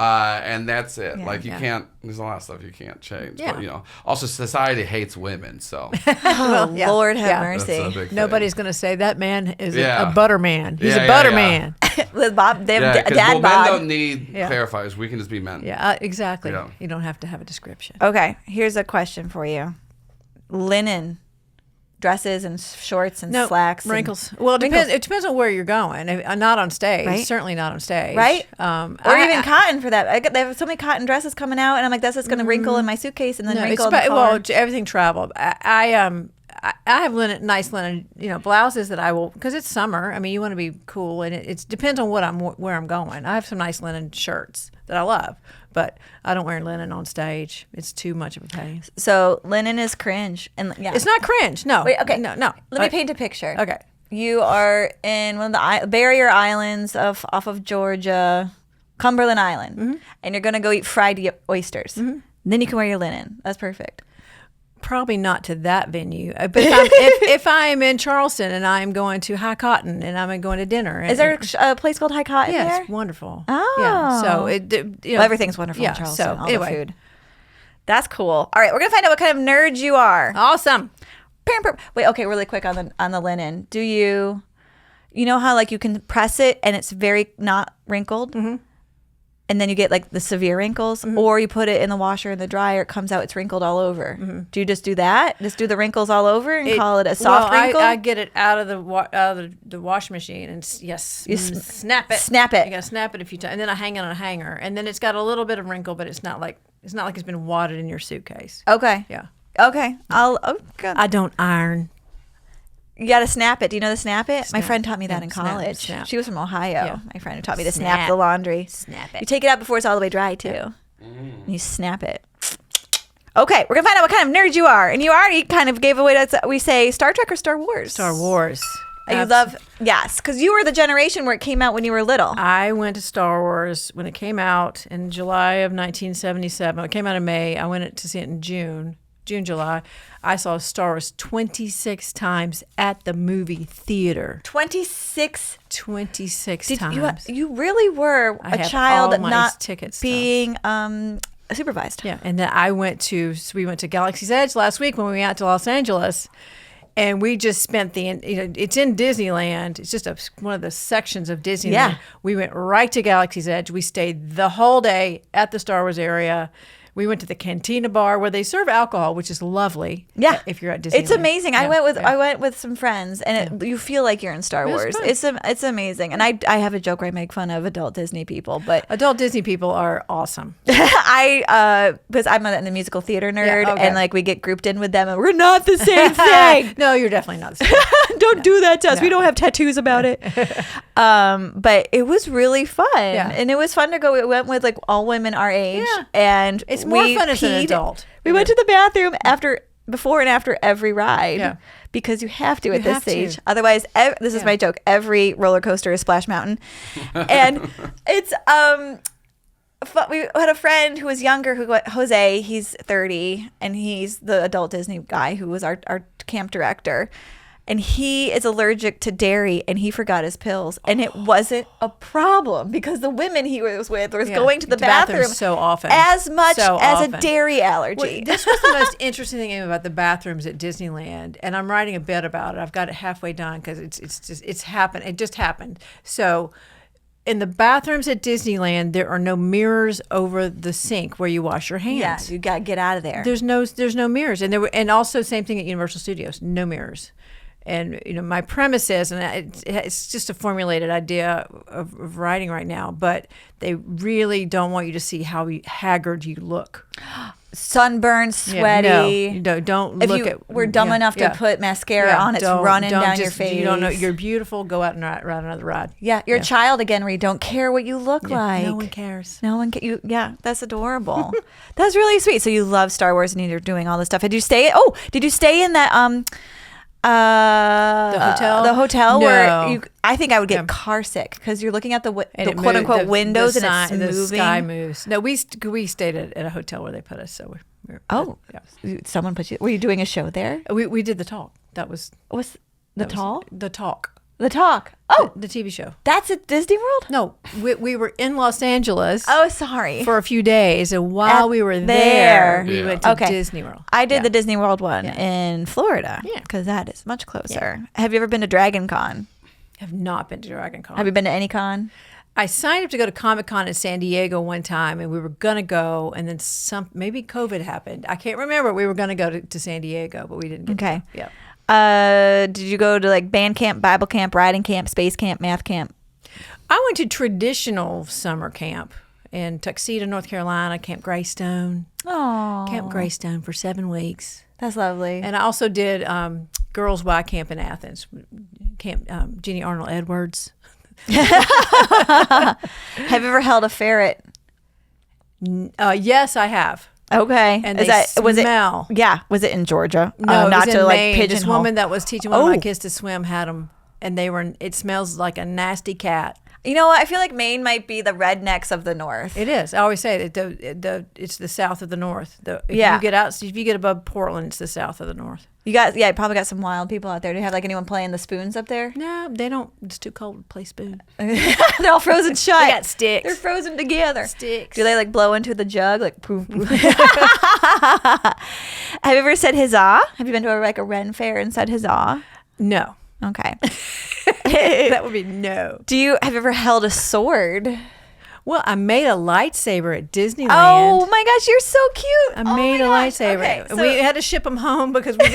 And that's it.
Yeah,
like, you can't, there's a lot of stuff you can't change.
Yeah.
But, also society hates women, so.
Oh,
yeah.
Lord have
Yeah.
That's a
mercy.
big thing.
Nobody's going to say that man is
Yeah.
a butter man. He's
Yeah,
a butter
yeah.
man.
With Bob, they have
'cause
Dad
men
Bob.
don't need
Yeah.
clarifiers. We can just be men.
Yeah, exactly.
Yeah.
You don't have to have a description.
Okay, here's a question for you: linen dresses and shorts and slacks, and
wrinkles. Well, it depends. It depends on where you're going. Not on stage.
Right.
Certainly not on stage.
Right? Or even
I-
cotton for that. They have so many cotton dresses coming out, and I'm like, that's just going to wrinkle in my suitcase and then
No,
wrinkle in the car.
well, everything traveled. I have nice linen, blouses that I will, because it's summer. I mean, you want to be cool, and it depends on where I'm going. I have some nice linen shirts that I love, but I don't wear linen on stage. It's too much of a pain.
So linen is cringe, and yeah,
It's not cringe. No.
Wait, okay,
No.
Let me paint a picture.
Okay.
You are in one of the barrier islands off of Georgia, Cumberland Island, and you're going to go eat fried oysters. Then you can wear your linen. That's perfect.
Probably not to that venue, but if I'm in Charleston and I'm going to High Cotton and I'm going to dinner,
Is there a place called High Cotton
Yeah,
there?
it's wonderful.
Oh.
Yeah, so
Well, everything's wonderful in Charleston.
So
all
anyway,
the food. That's cool. All right, we're gonna find out what kind of nerd you are.
Awesome.
Wait, okay, really quick on the linen. Do you know how like you can press it and it's very not wrinkled? Mm-hmm. And then you get like the severe wrinkles, or you put it in the washer and the dryer, it comes out, it's wrinkled all over. Mm-hmm. Do you just do that? Just do the wrinkles all over and call it a soft wrinkle?
I get it out of the washing machine and snap it.
Snap it.
You gotta snap it a few times, and then I hang it on a hanger, and then it's got a little bit of wrinkle, but it's not like it's been wadded in your suitcase.
Okay.
Yeah.
Okay. Good.
I don't iron.
You got to snap it. Do you know the snap it? My friend taught me that in college.
Snap.
She was from Ohio.
Yeah.
My friend who taught me to snap the laundry.
Snap it.
You take it out before it's all the way dry, too. Yeah. And you snap it. Okay, we're going to find out what kind of nerd you are. And you already kind of gave away that we say Star Trek or Star Wars?
Star Wars.
You love, yes, because you were the generation where it came out when you were little.
I went to Star Wars when it came out in July of 1977. It came out in May. I went to see it in June, July. I saw Star Wars 26 times at the movie theater.
26
times.
You really were
I
a
have
child
all my
not
ticket stubs.
being supervised.
Yeah, and then we went to Galaxy's Edge last week when we went out to Los Angeles, and we just spent it's in Disneyland. It's just one of the sections of Disneyland.
Yeah.
We went right to Galaxy's Edge. We stayed the whole day at the Star Wars area. We went to the Cantina bar where they serve alcohol, which is lovely.
Yeah,
if you're at Disneyland,
it's amazing.
Yeah,
I went with some friends, and you feel like you're in Star Wars. It's amazing. And I have a joke where I make fun of adult Disney people, but
adult Disney people are awesome.
Because I'm in the musical theater nerd,
Yeah, okay.
and like we get grouped in with them, and we're not the same thing.
No, you're definitely not the same.
Don't do that to us. We don't have tattoos about it. But it was really fun, and it was fun to go. We went with like all women our age, and
it's more fun as an
peed.
adult.
We went to the bathroom before and after every ride, because you have to at this
have to.
stage. Otherwise, this is my joke. Every roller coaster is Splash Mountain, and it's we had a friend who was younger, Jose. He's 30, and he's the adult Disney guy who was our camp director. And he is allergic to dairy, and he forgot his pills. And it wasn't a problem because the women he was with was going to the bathroom
so often.
as much as a dairy allergy.
Well, this was the most interesting thing about the bathrooms at Disneyland, and I'm writing a bit about it. I've got it halfway done because it's happened. It just happened. So in the bathrooms at Disneyland, there are no mirrors over the sink where you wash your hands.
Yeah, you got to get out of there.
There's no mirrors, and also same thing at Universal Studios, no mirrors. And my premise is, and it's just a formulated idea of writing right now, but they really don't want you to see how haggard you look.
Sunburned, sweaty.
No, don't look at.
We're dumb enough to put mascara on. It's running down your face.
You don't know you're beautiful. Go out and ride another ride.
Yeah, you're a child again, where you don't care what you look like.
No one cares.
No one. Yeah, that's adorable. That's really sweet. So you love Star Wars, and you're doing all this stuff. Did you stay in that the hotel
No.
where I think I would get car sick because you're looking at the quote unquote windows and it's moving.
The sky moves. No, we stayed at a hotel where they put us. So
someone put you. Were you doing a show there?
We did the talk.
What's the talk?
The talk.
The talk. Oh,
the TV show.
That's at Disney World?
No, we were in Los Angeles.
Oh, sorry.
For a few days, and while we were there, we went to Disney World.
I did the Disney World one in Florida because that is much closer. Yeah. Have you ever been to Dragon Con?
I have not been to Dragon Con.
Have you been to any con?
I signed up to go to Comic Con in San Diego one time, and we were gonna go, and then maybe COVID happened. I can't remember. We were gonna go to San Diego, but we didn't get to go. Yeah.
Did you go to like band camp, Bible camp, riding camp, space camp, math camp?
I went to traditional summer camp in Tuxedo, North Carolina, Camp Greystone.
Oh,
Camp Greystone for 7 weeks.
That's lovely.
And I also did Girls Y Camp in Athens, Camp Jenny Arnold Edwards.
Have you ever held a ferret?
Yes, I have.
Okay.
And was it
in Georgia?
No,
not
it was
to
in
like
Maine.
pigeonhole.
This woman that was teaching one of my kids to swim had them, and it smells like a nasty cat.
You know what? I feel like Maine might be the rednecks of the North.
It is. I always say that it's the south of the North. If you get above Portland, it's the south of the North.
You probably got some wild people out there. Do you have like anyone playing the spoons up there?
No, they don't. It's too cold to play spoon.
They're all frozen shut.
They got sticks.
They're frozen together.
Sticks.
Do they like blow into the jug? Like poof, poof. Have you ever said huzzah? Have you been to a Ren fair and said huzzah?
No.
Okay.
That would be no.
Have you ever held a sword?
Well, I made a lightsaber at Disneyland.
Oh my gosh, you're so cute.
I made a lightsaber.
Okay,
And we had to ship them home because we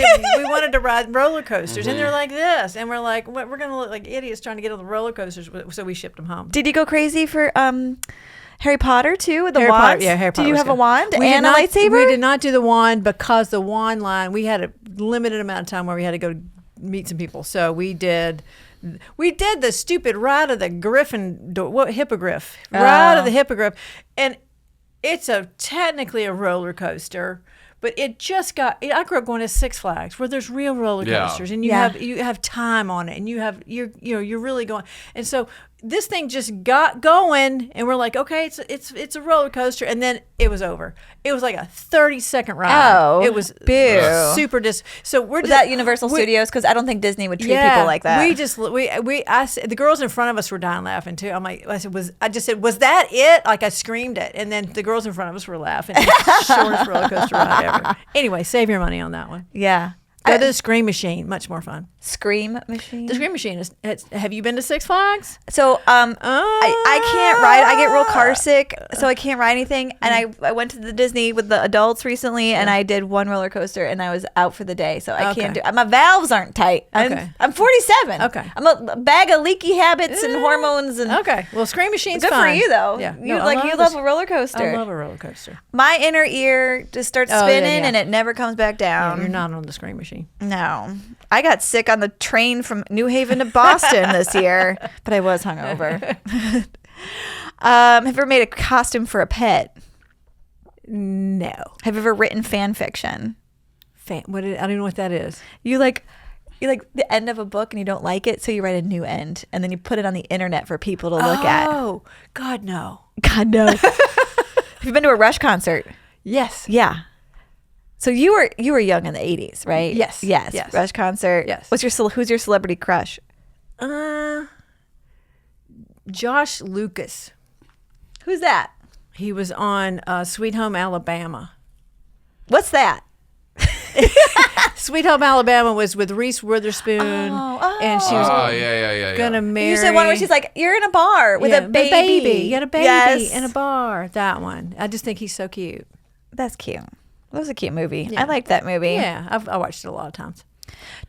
wanted to ride roller coasters. And they're like this. And we're like, we're going to look like idiots trying to get on the roller coasters. So we shipped them home.
Did you go crazy for Harry Potter too with the
Harry
wands?
Potter, yeah, Harry Potter.
Did you
was
have a
good.
wand
We
and
did
a
not-
lightsaber?
We did not do the wand because the wand line, we had a limited amount of time where we had to go meet some people. So we did the stupid ride of the hippogriff. Ride of the hippogriff. And it's technically a roller coaster. But it just got. I grew up going to Six Flags, where there's real roller coasters, and you have time on it, and you're really going. And so this thing just got going, and we're like, okay, it's a roller coaster, and then it was over. It was like a 30-second ride.
Oh,
it was
boo.
super So we're
Was that Universal Studios? Because I don't think Disney would treat people like that.
The girls in front of us were dying laughing too. I said, was that it? Like I screamed it, and then the girls in front of us were laughing. It's the shortest roller coaster ride ever. Anyway, save your money on that one.
Yeah.
Go to the Scream Machine, much more fun.
Scream Machine?
The Scream Machine have you been to Six Flags?
So I can't ride. I get real car sick, so I can't ride anything. And I went to the Disney with the adults recently, and I did one roller coaster, and I was out for the day. So I can't do. My valves aren't tight.
Okay.
I'm 47.
Okay.
I'm a bag of leaky habits and hormones and.
Okay. Well, Scream Machine's
Good
fun.
for you though.
Yeah.
You love a roller coaster.
I love a roller coaster.
My inner ear just starts spinning and it never comes back down.
Yeah, you're not on the Scream Machine.
No. I got sick on the train from New Haven to Boston this year, but I was hungover. Have you ever made a costume for a pet?
No.
Have you ever written fan fiction?
I don't know what that is.
You like the end of a book and you don't like it, so you write a new end and then you put it on the internet for people to look at.
Oh, God, no.
God, no. Have you been to a Rush concert?
Yes.
Yeah. So you were young in the 80s, right?
Yes.
Yes. Rush concert.
Yes.
Who's your celebrity crush?
Josh Lucas.
Who's that?
He was on Sweet Home Alabama.
What's that?
Sweet Home Alabama was with Reese Witherspoon, and she was gonna marry.
You said one where she's like, "You're in a bar with a baby.
You got a baby in a bar." That one. I just think he's so cute.
That's cute. That was a cute movie.
Yeah.
I liked that movie.
Yeah, I watched it a lot of times.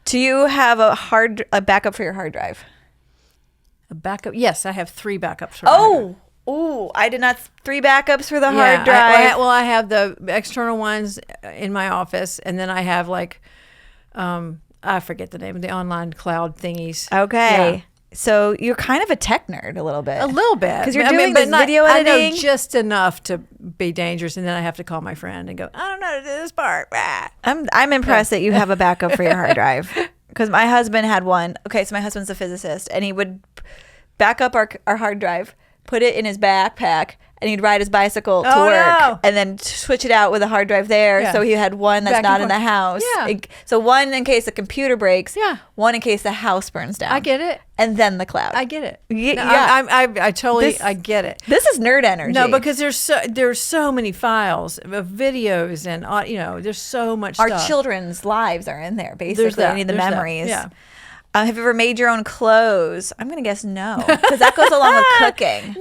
Do you have a backup for your hard drive?
A backup? Yes, I have 3 backups. For hard drive.
I did not 3 backups for the hard drive.
I have the external ones in my office, and then I have I forget the name of the online cloud thingies.
Okay.
Yeah.
So you're kind of a tech nerd a little bit.
A little bit.
Because you're doing this video editing.
I know just enough to be dangerous, and then I have to call my friend and go, I don't know how to do this part.
I'm impressed that you have a backup for your hard drive. Because my husband had one. Okay, so my husband's a physicist, and he would back up our hard drive, put it in his backpack, and he'd ride his bicycle to work, and then switch it out with a hard drive there.
Yeah.
So he had one that's not in the house.
Yeah.
So one in case the computer breaks.
Yeah.
One in case the house burns down.
I get it.
And then the cloud.
I get it.
I
totally I get it.
This is nerd energy.
No, because there's so many files of videos and there's so much
our
stuff.
children's lives are in there. Basically,
There's that.
I need the
There's that.
memories.
Yeah.
Have you ever made your own clothes? I'm gonna guess no, because that goes along with cooking.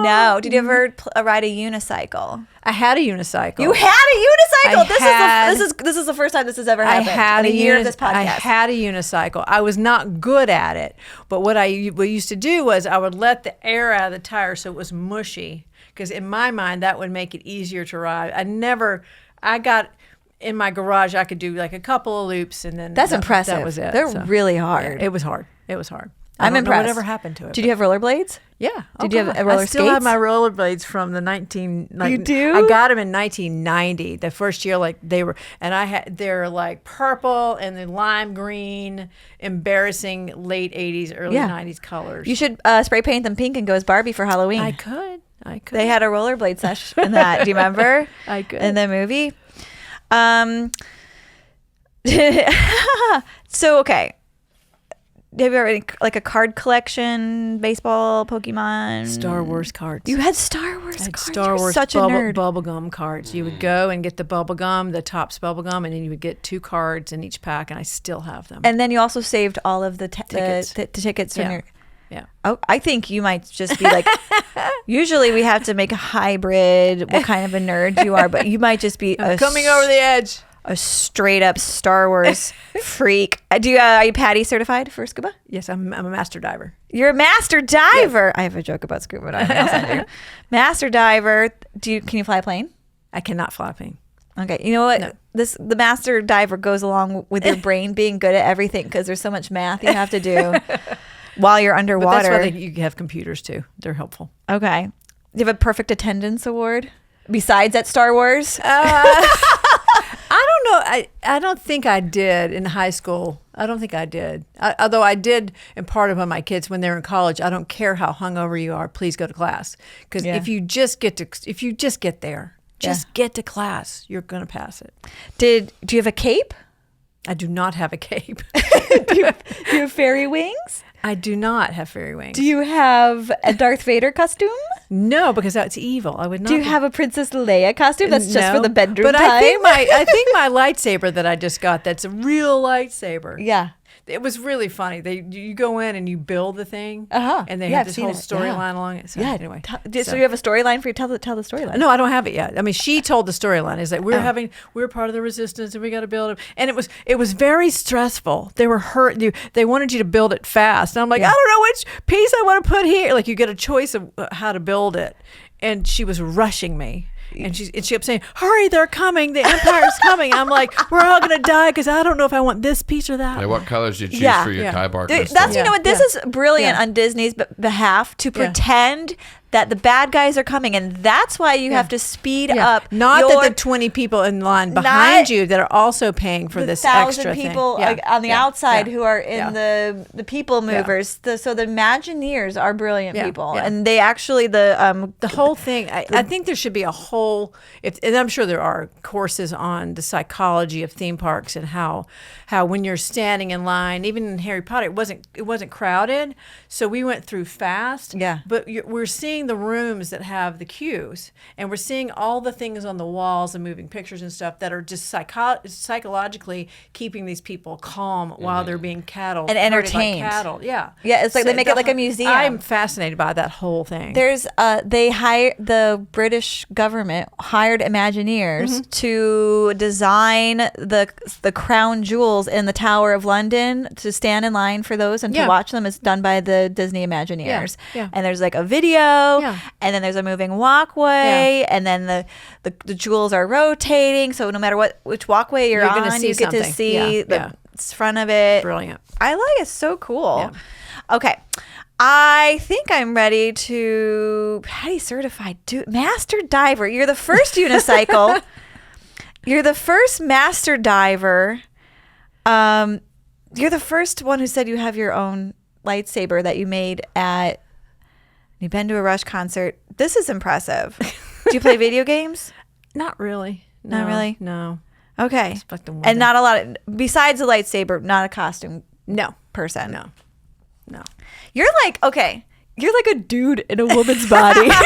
No. Did you ever ride a unicycle?
I had a unicycle.
You had a unicycle. This is the first time this has ever happened. In a year of this podcast.
I had a unicycle. I was not good at it, but what I used to do was I would let the air out of the tire so it was mushy, because in my mind that would make it easier to ride. I got in my garage. I could do like a couple of loops, and then
that's impressive.
That was it.
They're really hard.
Yeah, it was hard.
I'm impressed.
Whatever happened to it?
Did you have rollerblades?
Yeah.
Did you have roller
I still
skates?
have my rollerblades from the
You do?
I got them in 1990. The first year, they were, and they're like purple and then lime green, embarrassing late 80s, early 90s colors.
You should spray paint them pink and go as Barbie for Halloween.
I could.
They had a rollerblade session in that. Do you remember?
I could.
In the movie. So, okay. Have you ever like a card collection, baseball, Pokemon,
Star Wars cards.
You had Star Wars
I had
cards.
Star
You're
Wars
such a nerd.
bubblegum cards. You would go and get the bubblegum, the Topps bubblegum, and then you would get 2 cards in each pack, and I still have them.
And then you also saved all of the
Tickets.
the tickets from
Yeah.
your.
Yeah.
Oh, I think you might just be like. Usually we have to make a hybrid. What kind of a nerd you are, but you might just be
Coming over the edge.
a straight up Star Wars freak. Are you PADI certified for scuba?
Yes, I'm a master diver.
You're a master diver. I have a joke about scuba diving. I'll send you. Master diver. Can you fly a plane?
I cannot fly a plane.
Okay. You know what?
No.
The master diver goes along with your brain being good at everything because there's so much math you have to do while you're
But
underwater.
that's why you have computers too. They're helpful.
Okay. Do you have a perfect attendance award besides at Star Wars?
I don't know. I don't think I did in high school. I don't think I did. Although I did impart upon my kids when they're in college. I don't care how hungover you are. Please go to class. Because
Yeah.
if you just get there, just get to class, you're going to pass it.
Do you have a cape?
I do not have a cape.
Do you have fairy wings?
I do not have fairy wings.
Do you have a Darth Vader costume?
No, because that's evil. I would not.
Do you have a Princess Leia costume that's just for
No.
the bedroom
But
time?
I think my lightsaber that I just got, that's a real lightsaber.
Yeah.
It was really funny. You go in and you build the thing,
Uh-huh.
and they
Yeah,
have
I've
this
seen
whole
it.
storyline along it. So
Yeah.
anyway,
So you have a storyline for you? Tell the storyline.
no, I don't have it yet. I mean, she told the storyline. Is that we're part of the resistance, and we got to build it. And it was very stressful. They were hurt. They wanted you to build it fast. And I'm like, I don't know which piece I want to put here. Like you get a choice of how to build it. And she was rushing me. And she kept saying, hurry, they're coming. The Empire's coming. I'm like, we're all going to die because I don't know if I want this piece or that.
Hey, what colors did you choose
Yeah.
for your
Yeah.
Kybar
Dude,
crystal?
that's, you know what, this is brilliant
Yeah.
on Disney's behalf to pretend that the bad guys are coming. And that's why you have to speed up.
Not that the 20 people in line behind you that are also paying for
the
this
1,000
extra
people
thing.
on the outside who are in
Yeah.
the people movers. So the Imagineers are brilliant
Yeah.
people.
Yeah.
And they actually, the
whole thing, I think there should be a whole, and I'm sure there are courses on the psychology of theme parks and how when you're standing in line, even in Harry Potter, it wasn't crowded, so we went through fast.
Yeah.
But we're seeing the rooms that have the queues, and we're seeing all the things on the walls and moving pictures and stuff that are just psychologically keeping these people calm while they're being cattled
And
herded
entertained.
like cattle. Yeah.
Yeah, it's like they make it like a museum.
I'm fascinated by that whole thing.
There's the British government hired Imagineers to design the crown jewels in the Tower of London to stand in line for those and to watch them. It's done by the Disney Imagineers.
Yeah.
And there's like a video,
Yeah.
and then there's a moving walkway, and then the jewels are rotating. So no matter which walkway you're
gonna
on,
see
you get to
something.
see
Yeah,
the
yeah.
front of it.
Brilliant.
I like it. So cool.
Yeah.
Okay. I think I'm ready to PADI certified master diver. You're the first unicycle. You're the first master diver. You're the first one who said you have your own lightsaber that you made at. You've been to a Rush concert. This is impressive. Do you play video games?
Not really.
Not really?
No.
Okay.
like the one
And
thing.
not a lot of, besides the lightsaber, not a costume
No.
person.
No. No.
You're like, okay, you're like a dude in a woman's body. You're
a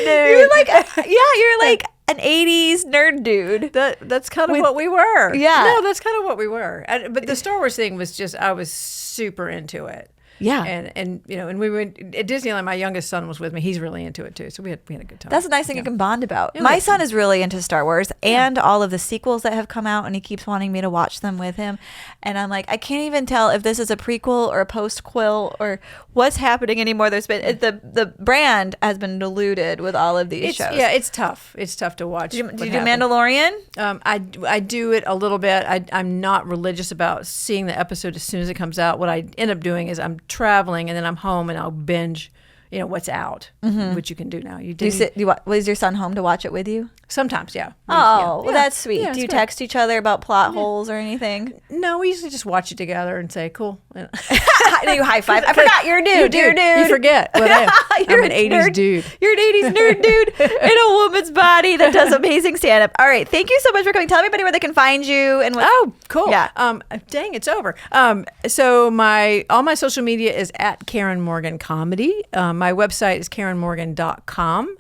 dude.
You're like, you're like an 80s nerd dude.
That's kind of what we were.
Yeah.
No, that's kind of what we were. But the Star Wars thing was just, I was super into it.
Yeah.
And you know, and we went at Disneyland. My youngest son was with me. He's really into it too. So we had a good time.
That's a nice thing you can bond about.
Yeah,
My
like-
son is really into Star Wars and all of the sequels that have come out, and he keeps wanting me to watch them with him. And I'm like, I can't even tell if this is a prequel or a post-quill or what's happening anymore. There's been the brand has been diluted with all of these shows.
Yeah, it's tough. It's tough to watch.
Do you do Mandalorian?
I do it a little bit. I'm not religious about seeing the episode as soon as it comes out. What I end up doing is I'm traveling and then I'm home and I'll binge, what's out, which you can do now.
Was your son home to watch it with you?
Sometimes, yeah.
Oh, well, that's sweet.
Yeah,
Do you
it's great.
text each other about plot holes or anything?
No, we usually just watch it together and say, cool.
Do you high five? I forgot you're a dude. You're a dude.
You forget. What I am.
You're
I'm an
a
80s
nerd.
dude.
You're an 80s nerd dude in a woman's body that does amazing stand-up. All right. Thank you so much for coming. Tell everybody where they can find you and what.
Oh, cool.
Yeah.
Dang, it's over. So all my social media is at Karen Morgan Comedy. My website is KarenMorgan.com.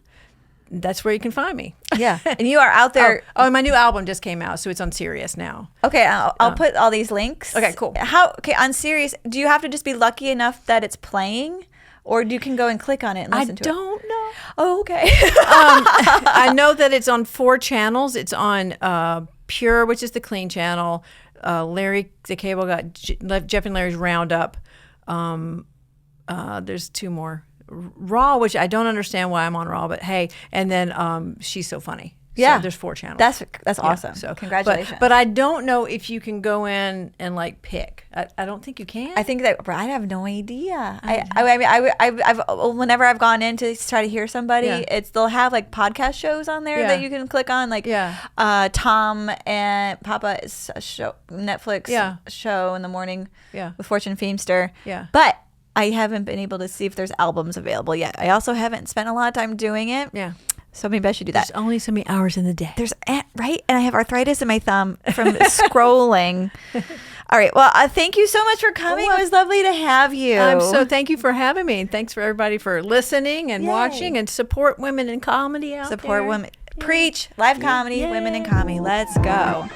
That's where you can find me.
Yeah. And you are out there.
Oh, and my new album just came out, so it's on Sirius now.
Okay. I'll put all these links.
Okay, cool.
Okay. On Sirius, do you have to just be lucky enough that it's playing? Or you can go and click on it and listen to it?
I don't know.
Oh, okay.
I know that it's on 4 channels. It's on Pure, which is the clean channel. Larry the Cable got Jeff and Larry's Roundup. There's 2 more. Raw, which I don't understand why I'm on Raw, but hey. And then She's So Funny.
Yeah.
So there's 4 channels.
That's awesome.
So
congratulations.
But I don't know if you can go in and like pick. I don't think you can.
I think that I have no idea. I've whenever I've gone in to try to hear somebody, they'll have like podcast shows on there that you can click on, like Tom and Papa's show, Netflix show in the morning with Fortune Feimster.
Yeah.
But I haven't been able to see if there's albums available yet. I also haven't spent a lot of time doing it.
Yeah.
So maybe I should do that.
There's only so many hours in the day.
Right? And I have arthritis in my thumb from scrolling. All right. Well, thank you so much for coming. It was lovely to have you.
Thank you for having me. And thanks for everybody for listening and watching, and support women in comedy out there.
Support women. Preach. Live comedy, women in comedy. Let's go.